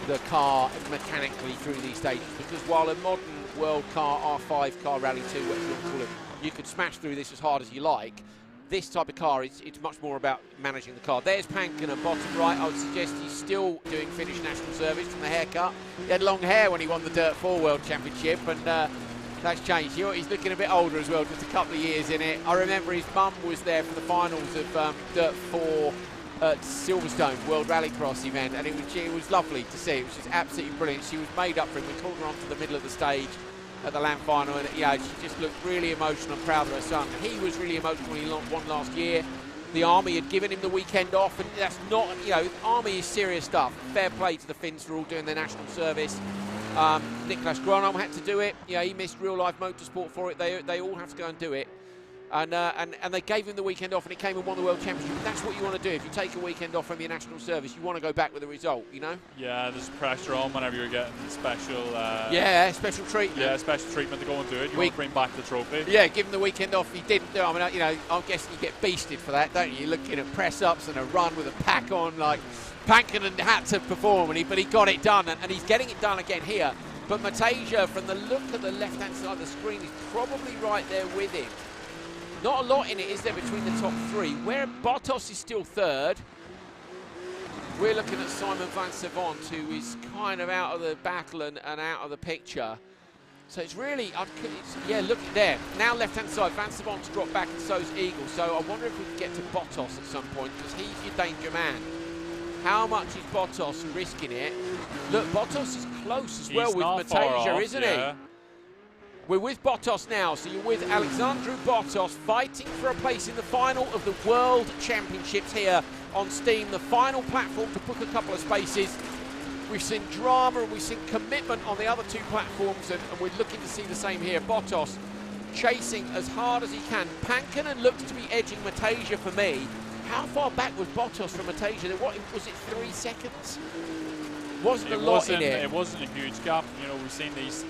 the car mechanically through these stages. Because while a modern world car, R5 car, Rally 2, whatever you want to call it, you could smash through this as hard as you like. This type of car, it's much more about managing the car. There's Pankinen, bottom right. I would suggest he's still doing Finnish national service from the haircut. He had long hair when he won the Dirt 4 World Championship, and That's changed. He's looking a bit older as well, just a couple of years in it. I remember his mum was there for the finals of Dirt 4 at Silverstone World Rallycross event, and it was lovely to see. It was just absolutely brilliant. She was made up for him. We called her onto the middle of the stage at the land final, and she just looked really emotional and proud of her son. He was really emotional when he won last year. The Army had given him the weekend off, and that's not, Army is serious stuff. Fair play to the Finns for all doing their national service. Niklas Gronholm had to do it. He missed real life motorsport for it. They all have to go and do it. And they gave him the weekend off, and he came and won the World Championship. That's what you want to do. If you take a weekend off from your national service, you want to go back with a result, Yeah, there's pressure on whenever you're getting special... special treatment. Yeah, special treatment to go and do it. You want to bring back the trophy. Yeah, give him the weekend off. He didn't do it. I mean, I'm guessing you get beasted for that, don't you? You're looking at press-ups and a run with a pack on, like Pankinen had to perform, but he got it done, and he's getting it done again here. But Mateja, from the look at the left-hand side of the screen, is probably right there with him. Not a lot in it, is there, between the top three? Where Bottas is still third. We're looking at Simon van Savant, who is kind of out of the battle and out of the picture. So it's really, look there. Now left-hand side, Van Savant's dropped back and so's Eagle. So I wonder if we can get to Bottas at some point, because he's your danger man. How much is Bottas risking it? Look, Bottas is close as well with Mateja, isn't he? We're with Bottas now, so you're with Alexandru Bottas fighting for a place in the final of the World Championships here on Steam, the final platform to book a couple of spaces. We've seen drama and we've seen commitment on the other two platforms, and we're looking to see the same here. Bottas chasing as hard as he can. Pankinen looks to be edging Mateja for me. How far back was Bottas from Mateja? What was it, 3 seconds? Wasn't a lot in it. It wasn't a huge gap. We've seen these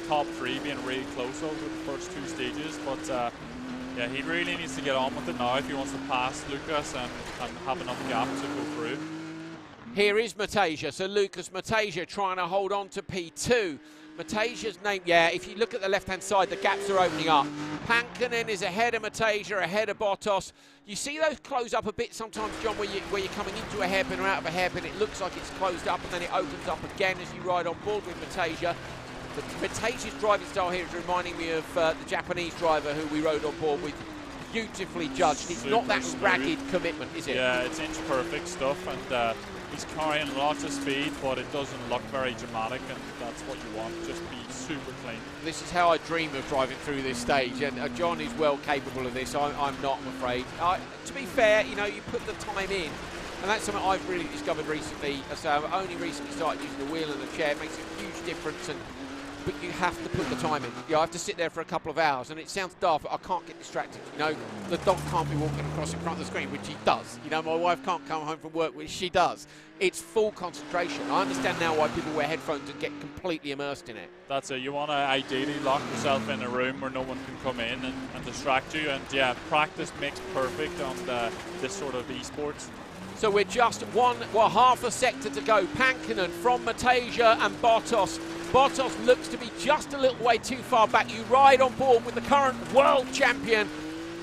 top three being really close over the first two stages, but yeah, he really needs to get on with it now if he wants to pass Lucas and have enough gap to go through. Here is Mateja, so Lucas Mateja trying to hold on to P2. Mateja's name, if you look at the left-hand side, the gaps are opening up. Pankinen is ahead of Mateja, ahead of Bottas. You see those close up a bit sometimes, John, where you're coming into a hairpin or out of a hairpin. It looks like it's closed up, and then it opens up again as you ride on board with Mateja. Mateja's driving style here is reminding me of the Japanese driver who we rode on board with. Beautifully judged. It's not that ragged commitment, is it? Yeah, it's inch perfect stuff, and he's carrying lots of speed, but it doesn't look very dramatic, and that's what you want. Just be super clean. This is how I dream of driving through this stage, and John is well capable of this. I'm not, I'm afraid. To be fair, you put the time in, and that's something I've really discovered recently. So I've only recently started using the wheel and the chair. It makes a huge difference, but you have to put the time in. You have to sit there for a couple of hours, and it sounds daft, but I can't get distracted. The dog can't be walking across in front of the screen, which he does. My wife can't come home from work, which she does. It's full concentration. I understand now why people wear headphones and get completely immersed in it. That's it. You want to ideally lock yourself in a room where no one can come in and distract you. And yeah, practice makes perfect on this sort of esports. So we're just half a sector to go. Pankinen from Mateja and Bottas. Bottas looks to be just a little way too far back. You ride on board with the current world champion,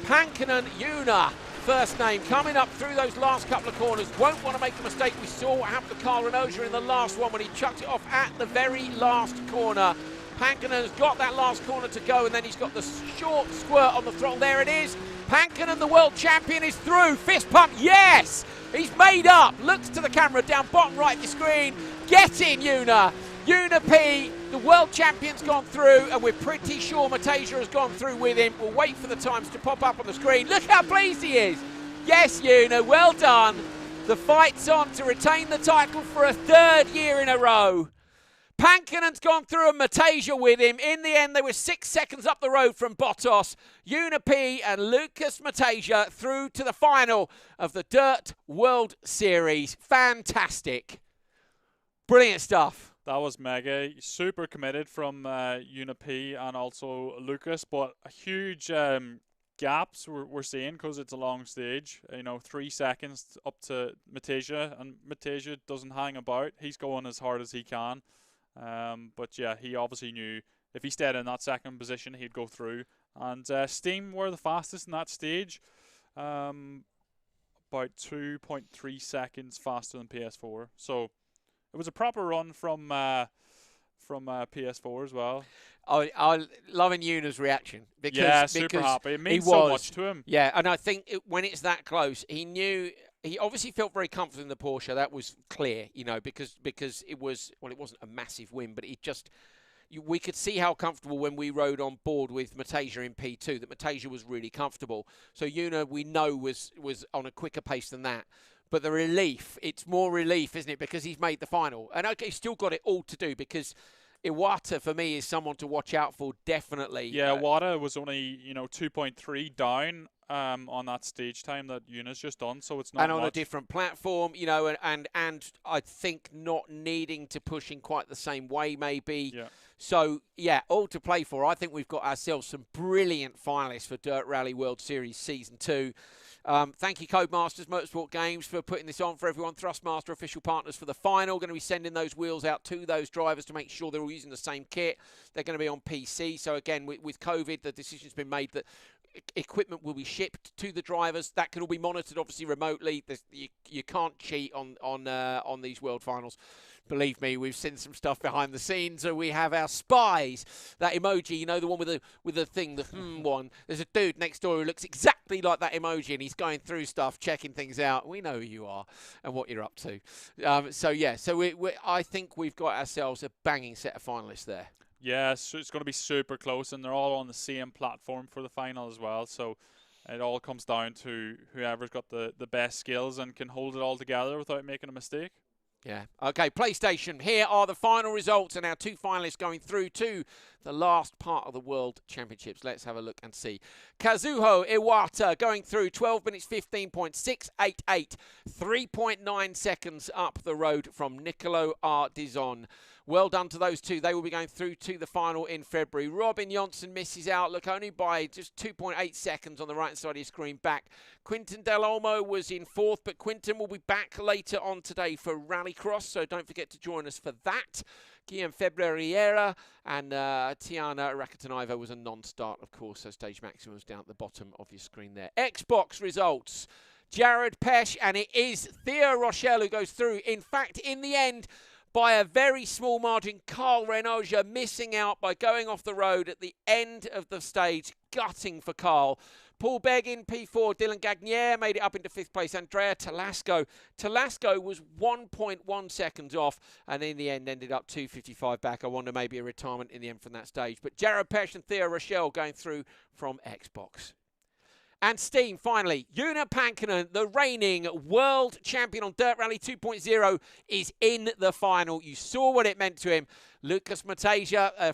Pankinen Juna. First name coming up through those last couple of corners. Won't want to make a mistake. We saw what happened to Carl Renoja in the last one when he chucked it off at the very last corner. Pankinen's got that last corner to go, and then he's got the short squirt on the throttle. There it is. Pankinen, the world champion, is through. Fist pump, yes! He's made up. Looks to the camera down bottom right of your screen. Get in, Juna. Juna P, the world champion's gone through, and we're pretty sure Mateja has gone through with him. We'll wait for the times to pop up on the screen. Look how pleased he is. Yes, Juna, well done. The fight's on to retain the title for a third year in a row. Pankinen's gone through and Mateja with him. In the end, they were 6 seconds up the road from Bottas. Juna P and Lucas Mateja through to the final of the Dirt World Series. Fantastic. Brilliant stuff. That was mega. Super committed from Juna P and also Lucas, but a huge gaps we're seeing because it's a long stage. 3 seconds up to Mateja, and Mateja doesn't hang about. He's going as hard as he can. But yeah, he obviously knew if he stayed in that second position, he'd go through. And Steam were the fastest in that stage. About 2.3 seconds faster than PS4. So it was a proper run from from PS4 as well. I loving Yuna's reaction because Yeah, super happy. It means so much to him. Yeah, and I think when it's that close, he obviously felt very confident in the Porsche. That was clear, because it wasn't a massive win, but we could see how comfortable when we rode on board with Matasia in P2, that Matasia was really comfortable. So Yuna, we know, was on a quicker pace than that. But the relief, it's more relief, isn't it? Because he's made the final. And okay, he's still got it all to do, because Iwata, for me, is someone to watch out for, definitely. Yeah, Iwata was only, 2.3 down on that stage time that Yuna's just done, so it's not and on much. A different platform, and I think not needing to push in quite the same way, maybe. Yeah. So, yeah, all to play for. I think we've got ourselves some brilliant finalists for Dirt Rally World Series Season 2. Thank you, Codemasters Motorsport Games, for putting this on for everyone. Thrustmaster official partners for the final. Going to be sending those wheels out to those drivers to make sure they're all using the same kit. They're going to be on PC. So, again, with COVID, the decision's been made that equipment will be shipped to the drivers. That can all be monitored, obviously, remotely. You can't cheat on these World Finals. Believe me, we've seen some stuff behind the scenes. So we have our spies. That emoji, the one with the thing, the one. There's a dude next door who looks exactly like that emoji, and he's going through stuff, checking things out. We know who you are and what you're up to. I think we've got ourselves a banging set of finalists there. Yeah, so it's going to be super close, and they're all on the same platform for the final as well. So it all comes down to whoever's got the best skills and can hold it all together without making a mistake. Yeah. Okay, PlayStation. Here are the final results and our two finalists going through to the last part of the World Championships. Let's have a look and see. Kazuho Iwata going through 12 minutes 15.688, 3.9 seconds up the road from Nicolo Ardizon. Well done to those two. They will be going through to the final in February. Robin Johnson misses out, look, only by just 2.8 seconds on the right side of your screen back. Quinton Del Olmo was in fourth, but Quinton will be back later on today for Rallycross, so don't forget to join us for that. Guillaume Febreriera and Tiana Rakitanaiva was a non-start, of course, so stage maximum was down at the bottom of your screen there. Xbox results. Jared Pesch, and it is Theo Rochelle who goes through. In fact, in the end, by a very small margin, Carl Renoja missing out by going off the road at the end of the stage. Gutting for Carl. Paul Begg in P4. Dylan Gagnier made it up into fifth place. Andrea Talasco. Talasco was 1.1 seconds off and in the end ended up 2:55 back. I wonder maybe a retirement in the end from that stage. But Jared Pesch and Theo Rochelle going through from Xbox. And Steam, finally, Joona Pankinen, the reigning world champion on Dirt Rally 2.0, is in the final. You saw what it meant to him. Lucas Matasia, a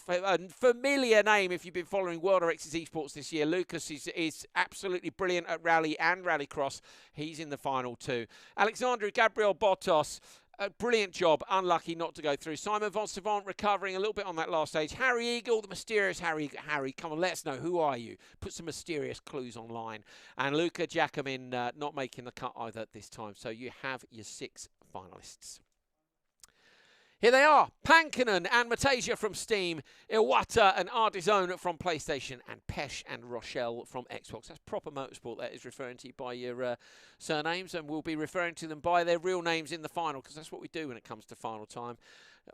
familiar name if you've been following World RX's Esports this year. Lucas is absolutely brilliant at rally and rallycross. He's in the final too. Alexandru Gabriel Bottas, a brilliant job, unlucky not to go through. Simon von Savant recovering a little bit on that last stage. Harry Eagle, the mysterious Harry, come on, let us know, who are you? Put some mysterious clues online. And Luca Giacomin not making the cut either this time. So you have your 6 finalists. Here they are, Pankinen and Matasia from Steam, Iwata and Ardizon from PlayStation, and Pesch and Rochelle from Xbox. That's proper motorsport, that is referring to you by your surnames, and we'll be referring to them by their real names in the final, because that's what we do when it comes to final time.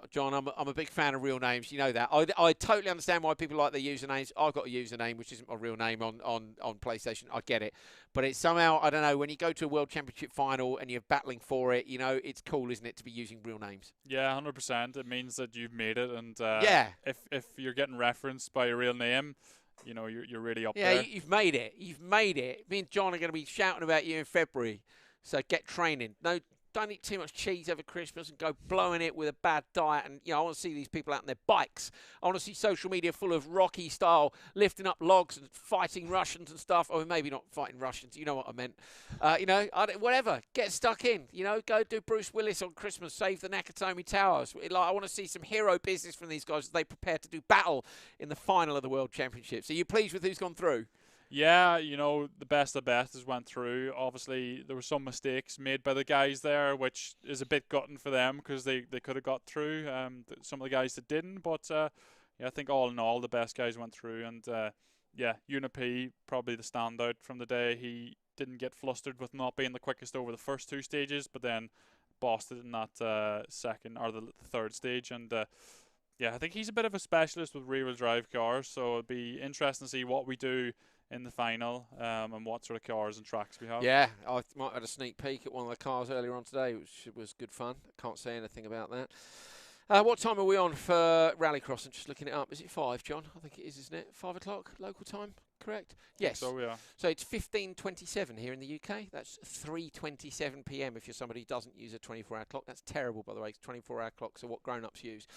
John, I'm a big fan of real names. You know that. I totally understand why people like their usernames. I've got a username which isn't my real name on PlayStation. I get it. But it's somehow, I don't know, when you go to a World Championship final and you're battling for it, it's cool, isn't it, to be using real names? Yeah, 100%. It means that you've made it. And yeah. if you're getting referenced by your real name, you're really up there. Yeah, you've made it. You've made it. Me and John are going to be shouting about you in February. So get training. No, don't eat too much cheese over Christmas and go blowing it with a bad diet. And, I want to see these people out on their bikes. I want to see social media full of Rocky style, lifting up logs and fighting Russians and stuff. Or maybe not fighting Russians. You know what I meant. Whatever. Get stuck in. Go do Bruce Willis on Christmas. Save the Nakatomi Towers. I want to see some hero business from these guys as they prepare to do battle in the final of the World Championships. Are you pleased with who's gone through? Yeah, the best of best has went through. Obviously, there were some mistakes made by the guys there, which is a bit gutting for them because they could have got through. Some of the guys that didn't, but I think all in all, the best guys went through. And Joona P, probably the standout from the day. He didn't get flustered with not being the quickest over the first 2 stages, but then bossed it in that second or the third stage. And Yeah, I think he's a bit of a specialist with rear-wheel drive cars, so it'll be interesting to see what we do in the final and what sort of cars and tracks we have. Yeah, I might have had a sneak peek at one of the cars earlier on today, which was good fun. I can't say anything about that. What time are we on for Rallycross? I'm just looking it up. Is it 5, John? I think it is, isn't it? 5 o'clock local time, correct? Yes. So, yeah. So it's 15:27 here in the UK. That's 3:27 p.m. if you're somebody who doesn't use a 24-hour clock. That's terrible, by the way. 24-hour clocks are what grown-ups use.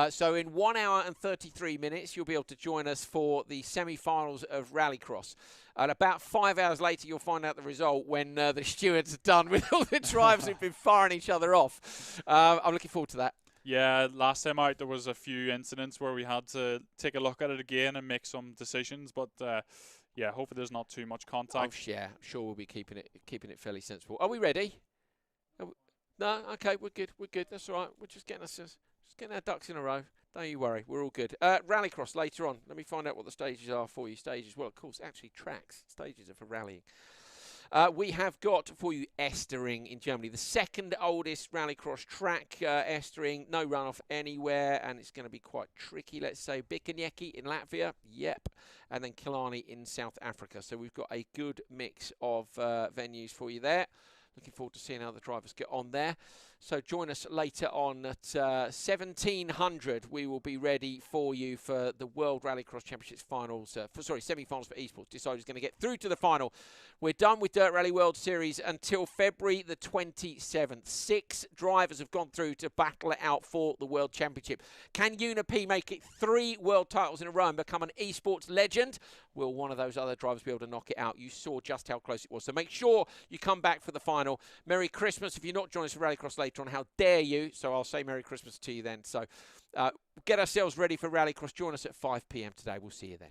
So in 1 hour and 33 minutes, you'll be able to join us for the semi-finals of Rallycross. And about 5 hours later, you'll find out the result when the stewards are done with all the drivers who've been firing each other off. I'm looking forward to that. Yeah, last time out there was a few incidents where we had to take a look at it again and make some decisions, but yeah, hopefully there's not too much contact. Oh, yeah, I'm sure we'll be keeping it fairly sensible. Are we ready? No, okay, we're good. That's all right. We're just getting our ducks in a row. Don't you worry, we're all good. Rallycross later on. Let me find out what the stages are for you. Stages, well, of course, actually tracks. Stages are for rallying. We have got for you Estering in Germany, the second oldest rallycross track. Estering, no runoff anywhere, and it's going to be quite tricky. Let's say Bikanieki in Latvia, yep, and then Killarney in South Africa. So we've got a good mix of venues for you there. Looking forward to seeing how the drivers get on there. So join us later on at 1700. We will be ready for you for the World Rallycross Championships finals. Semi-finals for Esports. Decide who's going to get through to the final. We're done with Dirt Rally World Series until February the 27th. 6 drivers have gone through to battle it out for the World Championship. Can Una P make it 3 world titles in a row and become an esports legend? Will one of those other drivers be able to knock it out? You saw just how close it was. So make sure you come back for the final. Merry Christmas. If you're not joining us for Rallycross later on, how dare you? So I'll say Merry Christmas to you then. So get ourselves ready for Rallycross. Join us at 5 p.m. today. We'll see you then.